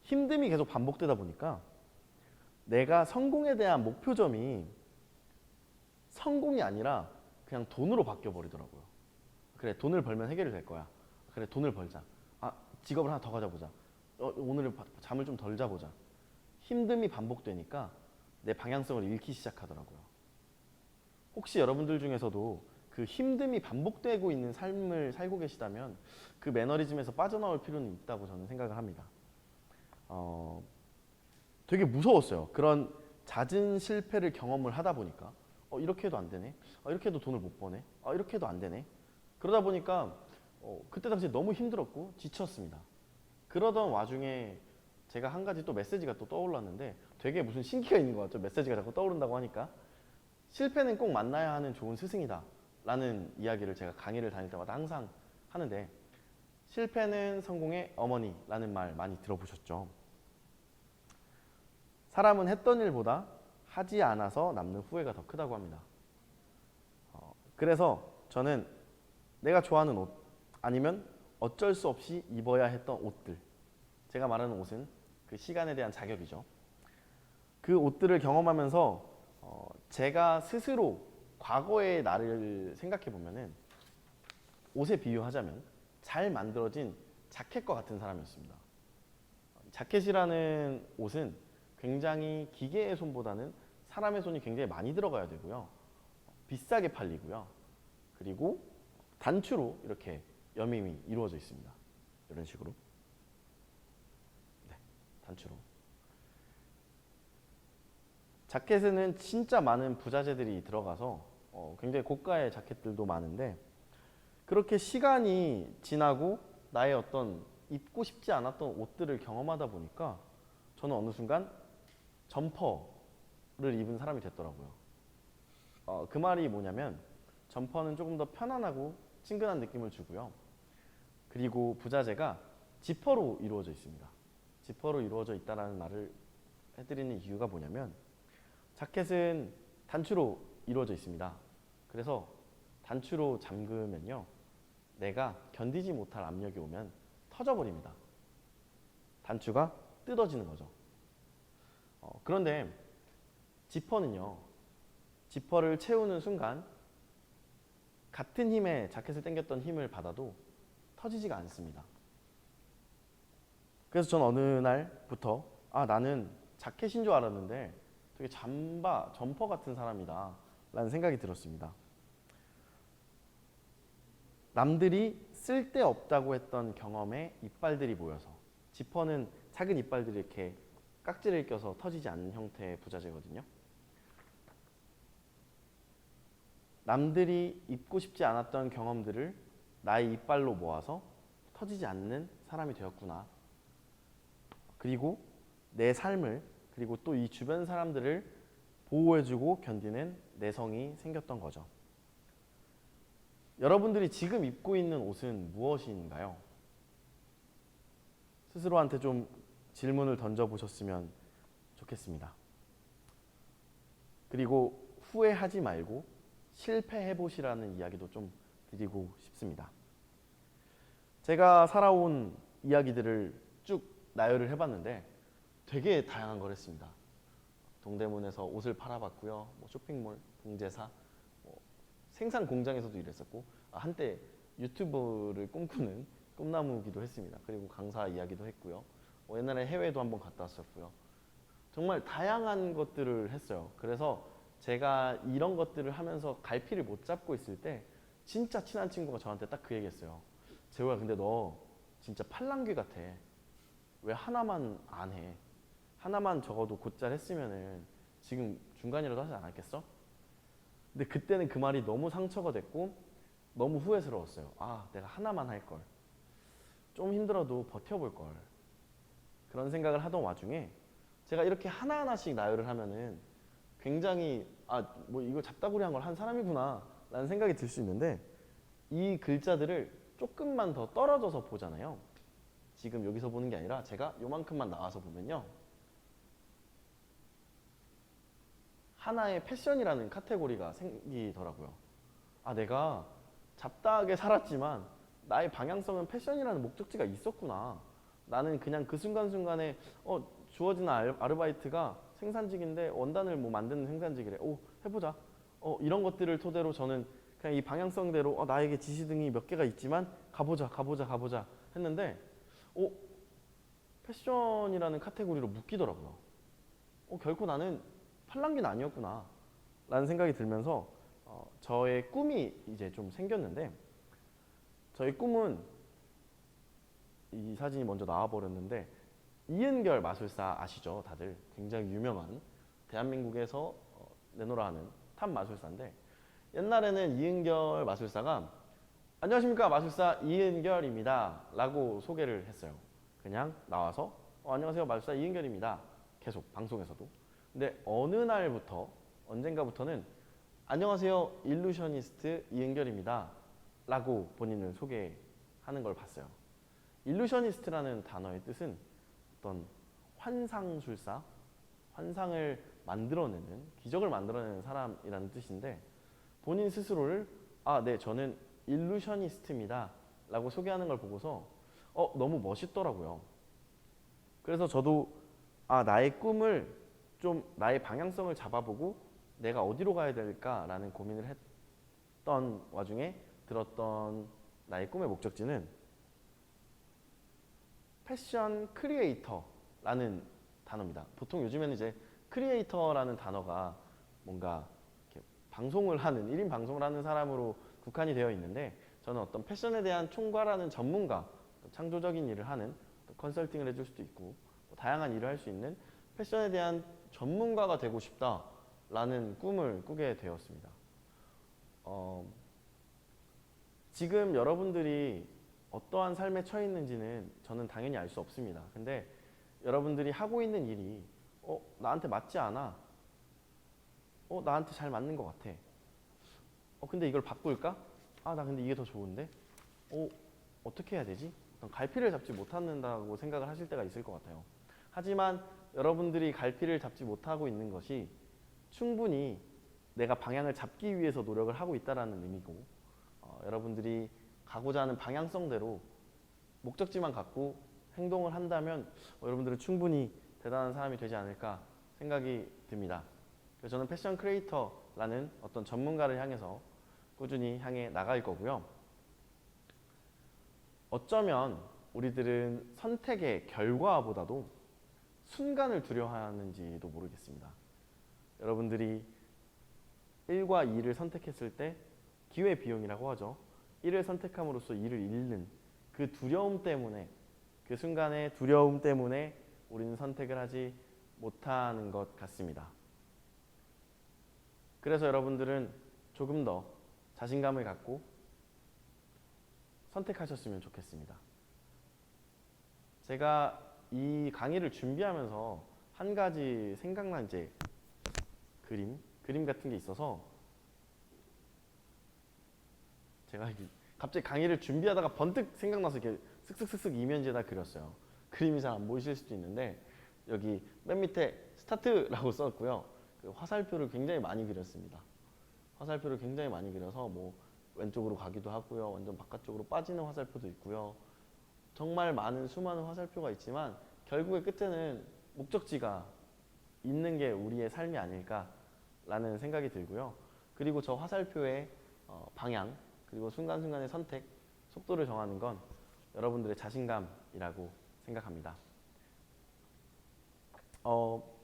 힘듦이 계속 반복되다 보니까 내가 성공에 대한 목표점이 성공이 아니라 그냥 돈으로 바뀌어 버리더라고요. 그래, 돈을 벌면 해결이 될 거야. 그래, 돈을 벌자. 아, 직업을 하나 더 가져보자. 오늘은 잠을 좀 덜 자보자. 힘듦이 반복되니까 내 방향성을 잃기 시작하더라고요. 혹시 여러분들 중에서도 그 힘듦이 반복되고 있는 삶을 살고 계시다면 그 매너리즘에서 빠져나올 필요는 있다고 저는 생각을 합니다. 되게 무서웠어요. 그런 잦은 실패를 경험을 하다 보니까 이렇게 해도 안 되네. 이렇게 해도 돈을 못 버네. 이렇게 해도 안 되네. 그러다 보니까 그때 당시에 너무 힘들었고 지쳤습니다. 그러던 와중에 제가 한 가지 또 메시지가 또 떠올랐는데 되게 무슨 신기가 있는 것 같죠. 메시지가 자꾸 떠오른다고 하니까. 실패는 꼭 만나야 하는 좋은 스승이다 라는 이야기를 제가 강의를 다닐 때마다 항상 하는데, 실패는 성공의 어머니라는 말 많이 들어보셨죠. 사람은 했던 일보다 하지 않아서 남는 후회가 더 크다고 합니다. 그래서 저는 내가 좋아하는 옷 아니면 어쩔 수 없이 입어야 했던 옷들, 제가 말하는 옷은 그 시간에 대한 자격이죠. 그 옷들을 경험하면서 제가 스스로 과거의 나를 생각해 보면은 옷에 비유하자면 잘 만들어진 자켓과 같은 사람이었습니다. 자켓이라는 옷은 굉장히 기계의 손보다는 사람의 손이 굉장히 많이 들어가야 되고요. 비싸게 팔리고요. 그리고 단추로 이렇게 여밈이 이루어져 있습니다. 이런 식으로. 네, 단추로. 자켓에는 진짜 많은 부자재들이 들어가서 굉장히 고가의 자켓들도 많은데, 그렇게 시간이 지나고 나의 어떤 입고 싶지 않았던 옷들을 경험하다 보니까 저는 어느 순간 점퍼를 입은 사람이 됐더라고요. 그 말이 뭐냐면 점퍼는 조금 더 편안하고 친근한 느낌을 주고요. 그리고 부자재가 지퍼로 이루어져 있습니다. 지퍼로 이루어져 있다는 말을 해드리는 이유가 뭐냐면, 자켓은 단추로 이루어져 있습니다. 그래서 단추로 잠그면요, 내가 견디지 못할 압력이 오면 터져버립니다. 단추가 뜯어지는 거죠. 그런데 지퍼는요, 지퍼를 채우는 순간 같은 힘에 자켓을 당겼던 힘을 받아도 터지지가 않습니다. 그래서 전 어느 날부터 나는 자켓인 줄 알았는데 되게 점퍼 같은 사람이다 라는 생각이 들었습니다. 남들이 쓸데없다고 했던 경험에 이빨들이 모여서, 지퍼는 작은 이빨들이 이렇게 깍지를 껴서 터지지 않는 형태의 부자재거든요. 남들이 입고 싶지 않았던 경험들을 나의 이빨로 모아서 터지지 않는 사람이 되었구나. 그리고 내 삶을, 그리고 또 이 주변 사람들을 보호해주고 견디는 내성이 생겼던 거죠. 여러분들이 지금 입고 있는 옷은 무엇인가요? 스스로한테 좀 질문을 던져보셨으면 좋겠습니다. 그리고 후회하지 말고 실패해보시라는 이야기도 좀 드리고 싶습니다. 제가 살아온 이야기들을 쭉 나열을 해봤는데 되게 다양한 걸 했습니다. 동대문에서 옷을 팔아봤고요. 쇼핑몰, 봉제사, 생산 공장에서도 일했었고, 한때 유튜브를 꿈꾸는 꿈나무기도 했습니다. 그리고 강사 이야기도 했고요. 옛날에 해외도 한번 갔다 왔었고요. 정말 다양한 것들을 했어요. 그래서 제가 이런 것들을 하면서 갈피를 못 잡고 있을 때 진짜 친한 친구가 저한테 딱 그 얘기했어요. 재호야, 근데 너 진짜 팔랑귀 같아. 왜 하나만 안 해? 하나만 적어도 곧잘 했으면은 지금 중간이라도 하지 않았겠어? 근데 그때는 그 말이 너무 상처가 됐고 너무 후회스러웠어요. 내가 하나만 할 걸. 좀 힘들어도 버텨볼 걸. 그런 생각을 하던 와중에 제가 이렇게 하나하나씩 나열을 하면은 굉장히 이거 잡다구리한 걸 한 사람이구나 라는 생각이 들 수 있는데, 이 글자들을 조금만 더 떨어져서 보잖아요. 지금 여기서 보는 게 아니라 제가 요만큼만 나와서 보면요, 하나의 패션이라는 카테고리가 생기더라고요. 내가 잡다하게 살았지만 나의 방향성은 패션이라는 목적지가 있었구나. 나는 그냥 그 순간순간에 주어진 아르바이트가 생산직인데 원단을 뭐 만드는 생산직이래. 오, 해보자. 이런 것들을 토대로 저는 그냥 이 방향성대로 나에게 지시등이 몇 개가 있지만 가보자 했는데 패션이라는 카테고리로 묶이더라고요. 결코 나는 팔랑귀는 아니었구나 라는 생각이 들면서 저의 꿈이 이제 좀 생겼는데, 저의 꿈은 이 사진이 먼저 나와버렸는데, 이은결 마술사 아시죠? 다들 굉장히 유명한 대한민국에서 내노라 하는 탑 마술사인데, 옛날에는 이은결 마술사가 안녕하십니까, 마술사 이은결입니다 라고 소개를 했어요. 그냥 나와서 안녕하세요, 마술사 이은결입니다. 계속 방송에서도. 근데 어느 날부터 언젠가부터는 안녕하세요, 일루셔니스트 이은결입니다 라고 본인을 소개하는 걸 봤어요. 일루셔니스트라는 단어의 뜻은 어떤 환상술사, 환상을 만들어내는, 기적을 만들어내는 사람이라는 뜻인데, 본인 스스로를 네, 저는 일루셔니스트입니다 라고 소개하는 걸 보고서 너무 멋있더라고요. 그래서 저도 나의 꿈을 좀, 나의 방향성을 잡아보고 내가 어디로 가야 될까라는 고민을 했던 와중에 들었던 나의 꿈의 목적지는 패션 크리에이터라는 단어입니다. 보통 요즘에는 이제 크리에이터라는 단어가 뭔가 이렇게 방송을 하는, 1인 방송을 하는 사람으로 국한이 되어 있는데, 저는 어떤 패션에 대한 총괄하는 전문가, 창조적인 일을 하는, 컨설팅을 해줄 수도 있고 다양한 일을 할 수 있는 패션에 대한 전문가가 되고 싶다라는 꿈을 꾸게 되었습니다. 지금 여러분들이 어떠한 삶에 처해 있는지는 저는 당연히 알 수 없습니다. 근데 여러분들이 하고 있는 일이 나한테 맞지 않아. 나한테 잘 맞는 것 같아. 근데 이걸 바꿀까? 나 근데 이게 더 좋은데? 어떻게 해야 되지? 갈피를 잡지 못한다고 생각을 하실 때가 있을 것 같아요. 하지만 여러분들이 갈피를 잡지 못하고 있는 것이 충분히 내가 방향을 잡기 위해서 노력을 하고 있다는 의미고, 여러분들이 가고자 하는 방향성대로 목적지만 갖고 행동을 한다면 여러분들은 충분히 대단한 사람이 되지 않을까 생각이 듭니다. 그래서 저는 패션 크리에이터라는 어떤 전문가를 향해서 꾸준히 향해 나갈 거고요. 어쩌면 우리들은 선택의 결과보다도 순간을 두려워하는지도 모르겠습니다. 여러분들이 1과 2를 선택했을 때 기회비용이라고 하죠. 1을 선택함으로써 2를 잃는 그 두려움 때문에, 그 순간의 두려움 때문에 우리는 선택을 하지 못하는 것 같습니다. 그래서 여러분들은 조금 더 자신감을 갖고 선택하셨으면 좋겠습니다. 제가 이 강의를 준비하면서 한 가지 생각난 이제 그림 같은 게 있어서, 제가 갑자기 강의를 준비하다가 번뜩 생각나서 이렇게 쓱쓱쓱쓱 이면지에다 그렸어요. 그림이 잘 안 보이실 수도 있는데 여기 맨 밑에 스타트라고 썼고요. 그 화살표를 굉장히 많이 그렸습니다. 화살표를 굉장히 많이 그려서 뭐 왼쪽으로 가기도 하고요. 완전 바깥쪽으로 빠지는 화살표도 있고요. 정말 많은 수많은 화살표가 있지만 결국의 끝에는 목적지가 있는 게 우리의 삶이 아닐까라는 생각이 들고요. 그리고 저 화살표의 방향, 그리고 순간순간의 선택, 속도를 정하는 건 여러분들의 자신감이라고 생각합니다.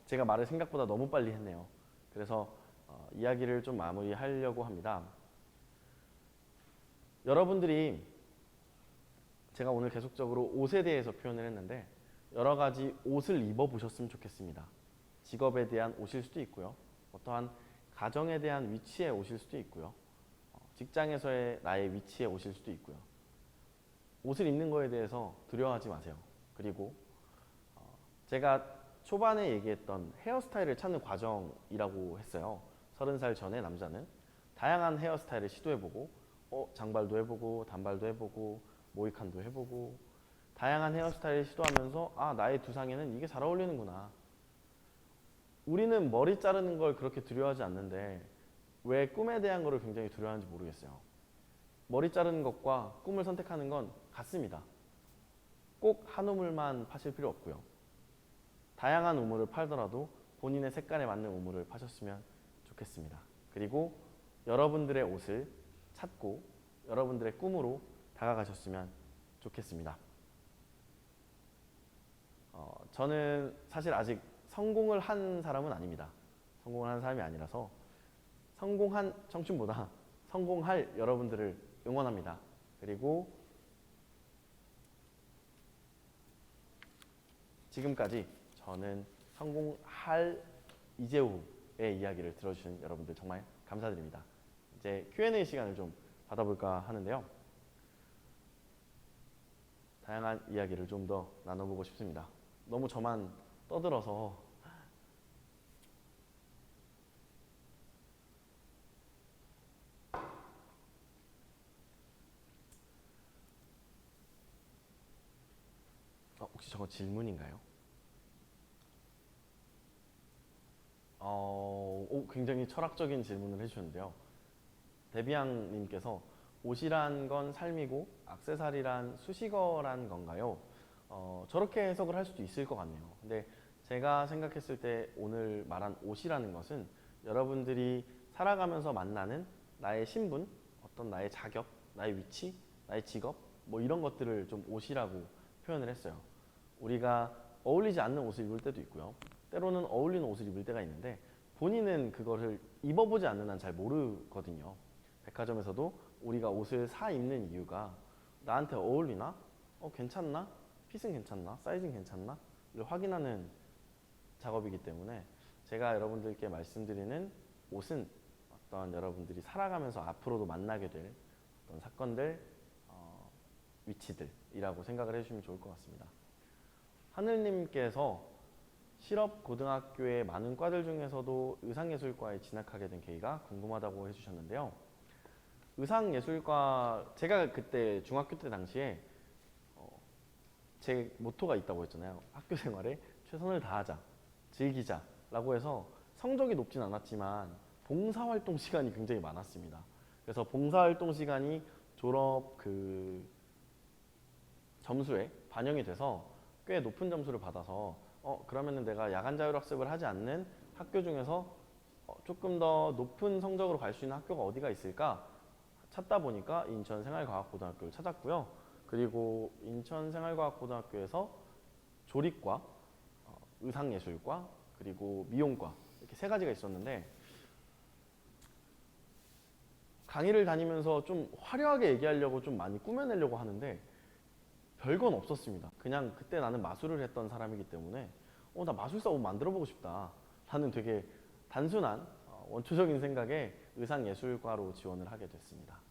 제가 말을 생각보다 너무 빨리 했네요. 그래서 이야기를 좀 마무리하려고 합니다. 여러분들이, 제가 오늘 계속적으로 옷에 대해서 표현을 했는데 여러 가지 옷을 입어보셨으면 좋겠습니다. 직업에 대한 옷일 수도 있고요. 어떠한 가정에 대한 위치의 옷일 수도 있고요. 직장에서의 나의 위치의 옷일 수도 있고요. 옷을 입는 거에 대해서 두려워하지 마세요. 그리고 제가 초반에 얘기했던 헤어스타일을 찾는 과정이라고 했어요. 30살 전에 남자는 다양한 헤어스타일을 시도해보고 장발도 해보고 단발도 해보고 모이칸도 해보고 다양한 헤어스타일을 시도하면서 나의 두상에는 이게 잘 어울리는구나. 우리는 머리 자르는 걸 그렇게 두려워하지 않는데 왜 꿈에 대한 거를 굉장히 두려워하는지 모르겠어요. 머리 자르는 것과 꿈을 선택하는 건 같습니다. 꼭 한 우물만 파실 필요 없고요. 다양한 우물을 팔더라도 본인의 색깔에 맞는 우물을 파셨으면 좋겠습니다. 그리고 여러분들의 옷을 찾고 여러분들의 꿈으로 다가가셨으면 좋겠습니다. 저는 사실 아직 성공을 한 사람은 아닙니다. 성공을 한 사람이 아니라서 성공한 청춘보다 성공할 여러분들을 응원합니다. 그리고 지금까지 저는 성공할 이재우의 이야기를 들어주신 여러분들 정말 감사드립니다. 이제 Q&A 시간을 좀 받아볼까 하는데요. 다양한 이야기를 좀 더 나눠보고 싶습니다. 너무 저만 떠들어서 혹시 저거 질문인가요? 굉장히 철학적인 질문을 해주셨는데요. 데비앙님께서 옷이란 건 삶이고 액세서리란 수식어란 건가요? 저렇게 해석을 할 수도 있을 것 같네요. 근데 제가 생각했을 때 오늘 말한 옷이라는 것은 여러분들이 살아가면서 만나는 나의 신분, 어떤 나의 자격, 나의 위치, 나의 직업 뭐 이런 것들을 좀 옷이라고 표현을 했어요. 우리가 어울리지 않는 옷을 입을 때도 있고요. 때로는 어울리는 옷을 입을 때가 있는데 본인은 그거를 입어보지 않는 한 잘 모르거든요. 백화점에서도 우리가 옷을 사 입는 이유가 나한테 어울리나? 괜찮나? 핏은 괜찮나? 사이즈는 괜찮나? 를 확인하는 작업이기 때문에 제가 여러분들께 말씀드리는 옷은 어떤 여러분들이 살아가면서 앞으로도 만나게 될 어떤 사건들, 위치들이라고 생각을 해주시면 좋을 것 같습니다. 하늘님께서 실업 고등학교의 많은 과들 중에서도 의상예술과에 진학하게 된 계기가 궁금하다고 해주셨는데요. 의상예술과 제가 그때 중학교 때 당시에 제 모토가 있다고 했잖아요. 학교 생활에 최선을 다하자, 즐기자 라고 해서 성적이 높진 않았지만 봉사활동 시간이 굉장히 많았습니다. 그래서 봉사활동 시간이 졸업 점수에 반영이 돼서 꽤 높은 점수를 받아서 그러면은 내가 야간 자율학습을 하지 않는 학교 중에서 조금 더 높은 성적으로 갈 수 있는 학교가 어디가 있을까 찾다 보니까 인천생활과학고등학교를 찾았고요. 그리고 인천생활과학고등학교에서 조리과, 의상예술과, 그리고 미용과 이렇게 세 가지가 있었는데 강의를 다니면서 좀 화려하게 얘기하려고 좀 많이 꾸며내려고 하는데 별건 없었습니다. 그냥 그때 나는 마술을 했던 사람이기 때문에 나 마술사 옷 만들어보고 싶다 라는 되게 단순한 원초적인 생각에 의상예술과로 지원을 하게 됐습니다.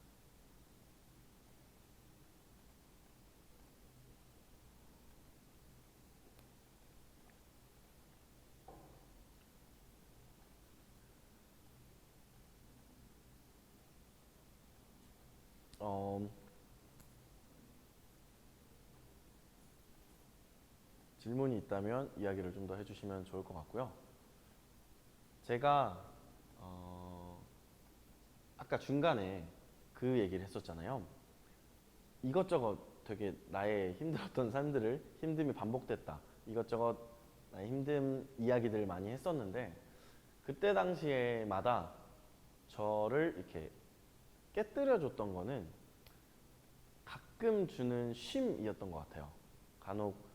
질문이 있다면 이야기를 좀 더 해주시면 좋을 것 같고요. 제가 아까 중간에 그 얘기를 했었잖아요. 이것저것 되게 나의 힘들었던 삶들을 힘듦이 반복됐다. 이것저것 나의 힘든 이야기들을 많이 했었는데 그때 당시에마다 저를 이렇게 깨뜨려줬던 거는 가끔 주는 쉼이었던 것 같아요. 간혹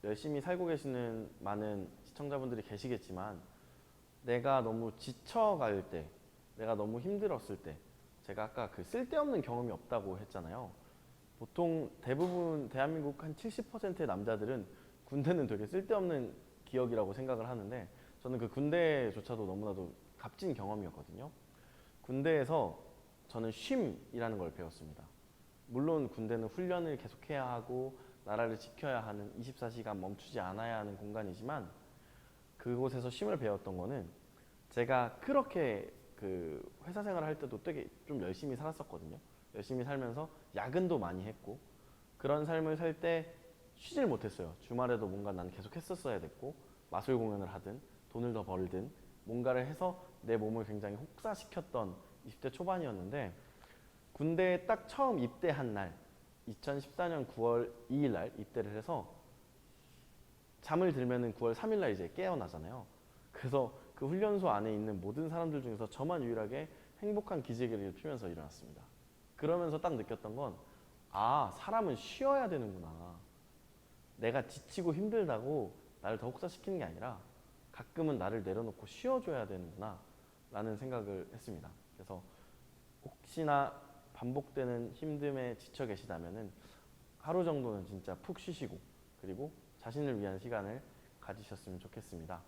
열심히 살고 계시는 많은 시청자분들이 계시겠지만 내가 너무 지쳐갈 때, 내가 너무 힘들었을 때 제가 아까 그 쓸데없는 경험이 없다고 했잖아요. 보통 대부분 대한민국 한 70%의 남자들은 군대는 되게 쓸데없는 기억이라고 생각을 하는데 저는 그 군대조차도 너무나도 값진 경험이었거든요. 군대에서 저는 쉼이라는 걸 배웠습니다. 물론 군대는 훈련을 계속해야 하고 나라를 지켜야 하는 24시간 멈추지 않아야 하는 공간이지만 그곳에서 쉼을 배웠던 거는 제가 그렇게 그 회사 생활을 할 때도 되게 좀 열심히 살았었거든요. 열심히 살면서 야근도 많이 했고 그런 삶을 살 때 쉬질 못했어요. 주말에도 뭔가 난 계속 했었어야 됐고 마술 공연을 하든 돈을 더 벌든 뭔가를 해서 내 몸을 굉장히 혹사시켰던 20대 초반이었는데 군대에 딱 처음 입대한 날 2014년 9월 2일 날 입대를 해서 잠을 들면은 9월 3일 날 이제 깨어나잖아요. 그래서 그 훈련소 안에 있는 모든 사람들 중에서 저만 유일하게 행복한 기지개를 피면서 일어났습니다. 그러면서 딱 느꼈던 건, 아, 사람은 쉬어야 되는구나. 내가 지치고 힘들다고 나를 더 혹사시키는 게 아니라 가끔은 나를 내려놓고 쉬어줘야 되는구나 라는 생각을 했습니다. 그래서 혹시나 반복되는 힘듦에 지쳐 계시다면은 하루 정도는 진짜 푹 쉬시고 그리고 자신을 위한 시간을 가지셨으면 좋겠습니다.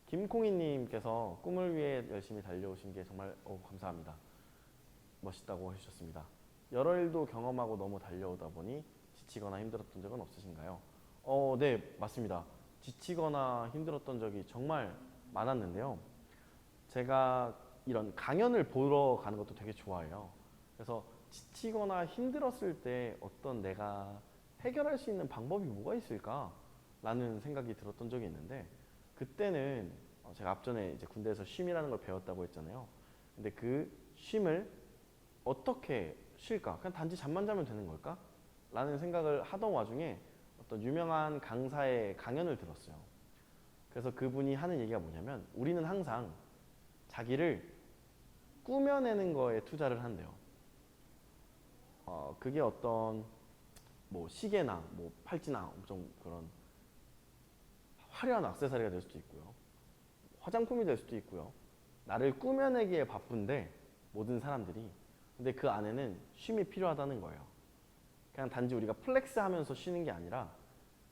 김콩이님께서 꿈을 위해 열심히 달려오신 게 정말 감사합니다. 멋있다고 해주셨습니다. 여러 일도 경험하고 너무 달려오다 보니 지치거나 힘들었던 적은 없으신가요? 네, 맞습니다. 지치거나 힘들었던 적이 정말 많았는데요. 제가 이런 강연을 보러 가는 것도 되게 좋아해요. 그래서 지치거나 힘들었을 때 어떤 내가 해결할 수 있는 방법이 뭐가 있을까? 라는 생각이 들었던 적이 있는데, 그때는 제가 앞전에 이제 군대에서 쉼이라는 걸 배웠다고 했잖아요. 근데 그 쉼을 어떻게 쉴까? 그냥 단지 잠만 자면 되는 걸까? 라는 생각을 하던 와중에 어떤 유명한 강사의 강연을 들었어요. 그래서 그분이 하는 얘기가 뭐냐면, 우리는 항상 자기를 꾸며내는 거에 투자를 한대요. 그게 어떤 뭐 시계나 뭐 팔찌나 좀 그런 화려한 액세서리가 될 수도 있고요. 화장품이 될 수도 있고요. 나를 꾸며내기에 바쁜데 모든 사람들이, 근데 그 안에는 쉼이 필요하다는 거예요. 그냥 단지 우리가 플렉스하면서 쉬는 게 아니라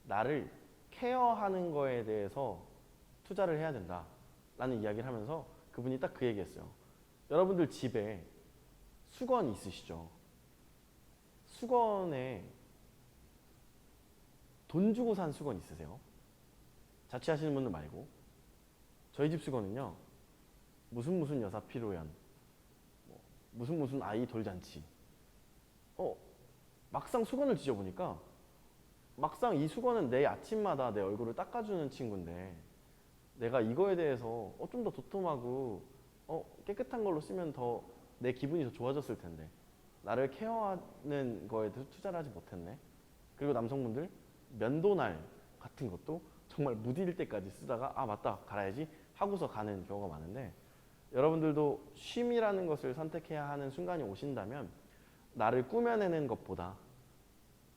나를 케어하는 거에 대해서 투자를 해야 된다라는 이야기를 하면서 그분이 딱 그 얘기했어요. 여러분들 집에 수건 있으시죠? 수건에 돈 주고 산 수건 있으세요? 자취하시는 분들 말고. 저희 집 수건은요, 무슨 여사 필요연, 무슨 아이 돌잔치. 막상 수건을 뒤져보니까 막상 이 수건은 내 아침마다 내 얼굴을 닦아주는 친구인데 내가 이거에 대해서 좀 더 도톰하고 깨끗한 걸로 쓰면 더 내 기분이 더 좋아졌을 텐데 나를 케어하는 거에 투자를 하지 못했네. 그리고 남성분들 면도날 같은 것도 정말 무딜 때까지 쓰다가 아 맞다 갈아야지 하고서 가는 경우가 많은데, 여러분들도 쉼이라는 것을 선택해야 하는 순간이 오신다면 나를 꾸며내는 것보다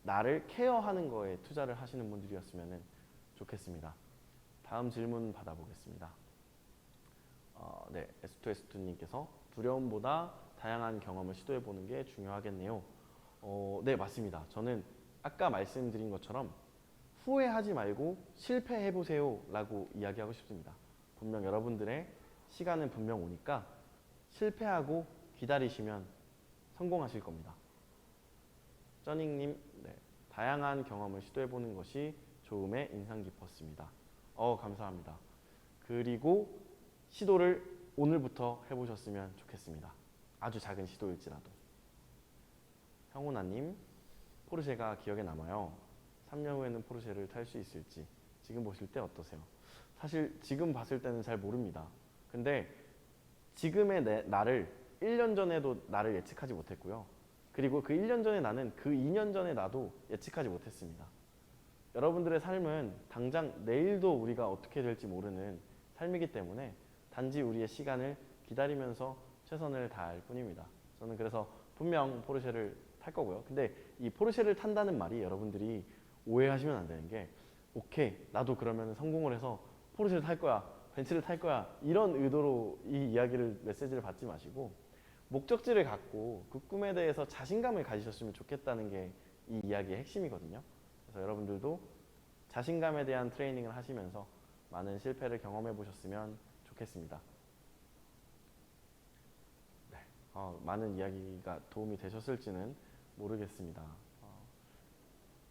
나를 케어하는 거에 투자를 하시는 분들이었으면 좋겠습니다. 다음 질문 받아보겠습니다. 네, S2S2님께서 두려움보다 다양한 경험을 시도해보는 게 중요하겠네요. 네, 맞습니다. 저는 아까 말씀드린 것처럼 후회하지 말고 실패해보세요 라고 이야기하고 싶습니다. 분명 여러분들의 시간은 분명 오니까 실패하고 기다리시면 성공하실 겁니다. 쩌닝님, 네, 다양한 경험을 시도해보는 것이 좋음에 인상 깊었습니다. 감사합니다. 그리고 시도를 오늘부터 해보셨으면 좋겠습니다. 아주 작은 시도일지라도. 형훈아님, 포르쉐가 기억에 남아요. 3년 후에는 포르쉐를 탈 수 있을지 지금 보실 때 어떠세요? 사실 지금 봤을 때는 잘 모릅니다. 근데 지금의 나를 1년 전에도 나를 예측하지 못했고요. 그리고 그 1년 전에 나는 그 2년 전에 나도 예측하지 못했습니다. 여러분들의 삶은 당장 내일도 우리가 어떻게 될지 모르는 삶이기 때문에 단지 우리의 시간을 기다리면서 최선을 다할 뿐입니다. 저는 그래서 분명 포르쉐를 탈 거고요. 근데 이 포르쉐를 탄다는 말이 여러분들이 오해하시면 안 되는 게, 오케이 나도 그러면 성공을 해서 포르쉐를 탈 거야, 벤츠를 탈 거야 이런 의도로 이 이야기를 메시지를 받지 마시고 목적지를 갖고 그 꿈에 대해서 자신감을 가지셨으면 좋겠다는 게 이 이야기의 핵심이거든요. 그래서 여러분들도 자신감에 대한 트레이닝을 하시면서 많은 실패를 경험해 보셨으면 좋겠습니다. 네, 많은 이야기가 도움이 되셨을지는 모르겠습니다.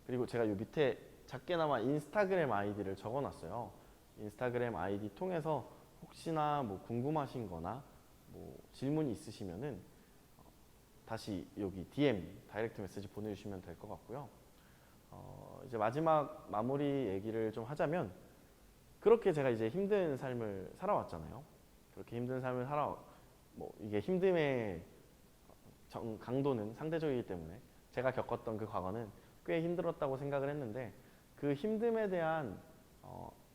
그리고 제가 이 밑에 작게나마 인스타그램 아이디를 적어놨어요. 인스타그램 아이디 통해서 혹시나 뭐 궁금하신 거나 뭐 질문이 있으시면은 다시 여기 DM 다이렉트 메시지 보내주시면 될 것 같고요. 이제 마지막 마무리 얘기를 좀 하자면, 그렇게 제가 이제 힘든 삶을 살아왔잖아요. 그렇게 힘든 삶을 이게 힘듦의 강도는 상대적이기 때문에 제가 겪었던 그 과거는 꽤 힘들었다고 생각을 했는데 그 힘듦에 대한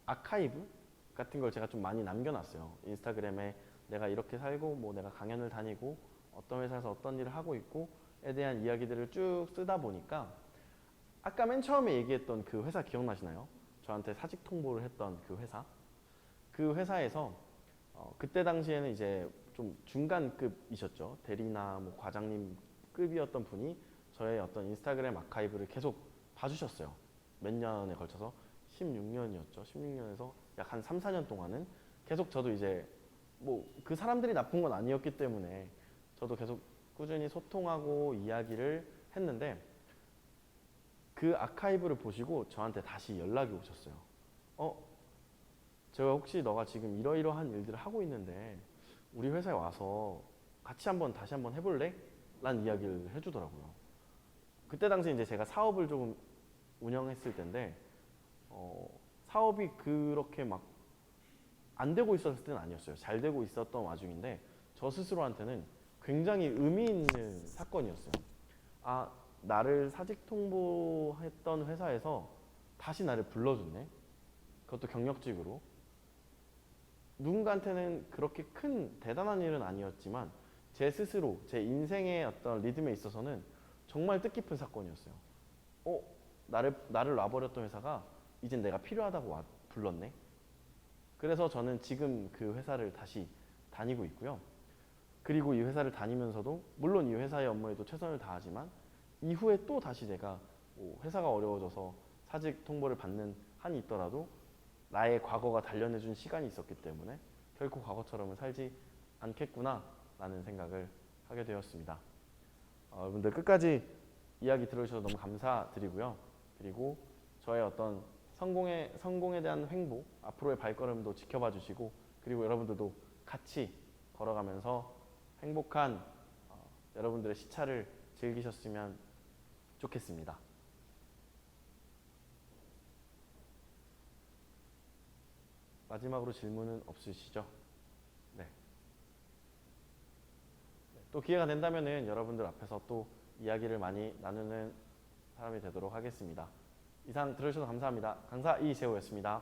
아카이브 같은 걸 제가 좀 많이 남겨놨어요. 인스타그램에 내가 이렇게 살고 뭐 내가 강연을 다니고 어떤 회사에서 어떤 일을 하고 있고에 대한 이야기들을 쭉 쓰다 보니까 아까 맨 처음에 얘기했던 그 회사 기억나시나요? 저한테 사직 통보를 했던 그 회사. 그 회사에서 그때 당시에는 이제 좀 중간급이셨죠. 대리나 뭐 과장님 급이었던 분이 저의 어떤 인스타그램 아카이브를 계속 봐주셨어요. 몇 년에 걸쳐서 16년이었죠. 16년에서 약 한 3, 4년 동안은 계속 저도 이제 뭐 그 사람들이 나쁜 건 아니었기 때문에 저도 계속 꾸준히 소통하고 이야기를 했는데 그 아카이브를 보시고 저한테 다시 연락이 오셨어요. 제가 혹시 너가 지금 이러이러한 일들을 하고 있는데 우리 회사에 와서 같이 한번 다시 한번 해볼래? 라는 이야기를 해주더라고요. 그때 당시 이제 제가 사업을 조금 운영했을 때인데 사업이 그렇게 막 안 되고 있었을 때는 아니었어요. 잘 되고 있었던 와중인데 저 스스로한테는 굉장히 의미 있는 사건이었어요. 아, 나를 사직 통보했던 회사에서 다시 나를 불러줬네. 그것도 경력직으로. 누군가한테는 그렇게 큰 대단한 일은 아니었지만 제 스스로 제 인생의 어떤 리듬에 있어서는 정말 뜻깊은 사건이었어요. 나를 놔버렸던 회사가 이젠 내가 필요하다고 불렀네. 그래서 저는 지금 그 회사를 다시 다니고 있고요. 그리고 이 회사를 다니면서도 물론 이 회사의 업무에도 최선을 다하지만 이후에 또 다시 내가 뭐 회사가 어려워져서 사직 통보를 받는 한이 있더라도 나의 과거가 단련해준 시간이 있었기 때문에 결코 과거처럼은 살지 않겠구나 라는 생각을 하게 되었습니다. 여러분들 끝까지 이야기 들어주셔서 너무 감사드리고요. 그리고 저의 어떤 성공에 대한 횡보, 앞으로의 발걸음도 지켜봐 주시고 그리고 여러분들도 같이 걸어가면서 행복한 여러분들의 시차를 즐기셨으면 좋겠습니다. 마지막으로 질문은 없으시죠? 네. 또 기회가 된다면은 여러분들 앞에서 또 이야기를 많이 나누는 사람이 되도록 하겠습니다. 이상 들어주셔서 감사합니다. 강사 이세호였습니다.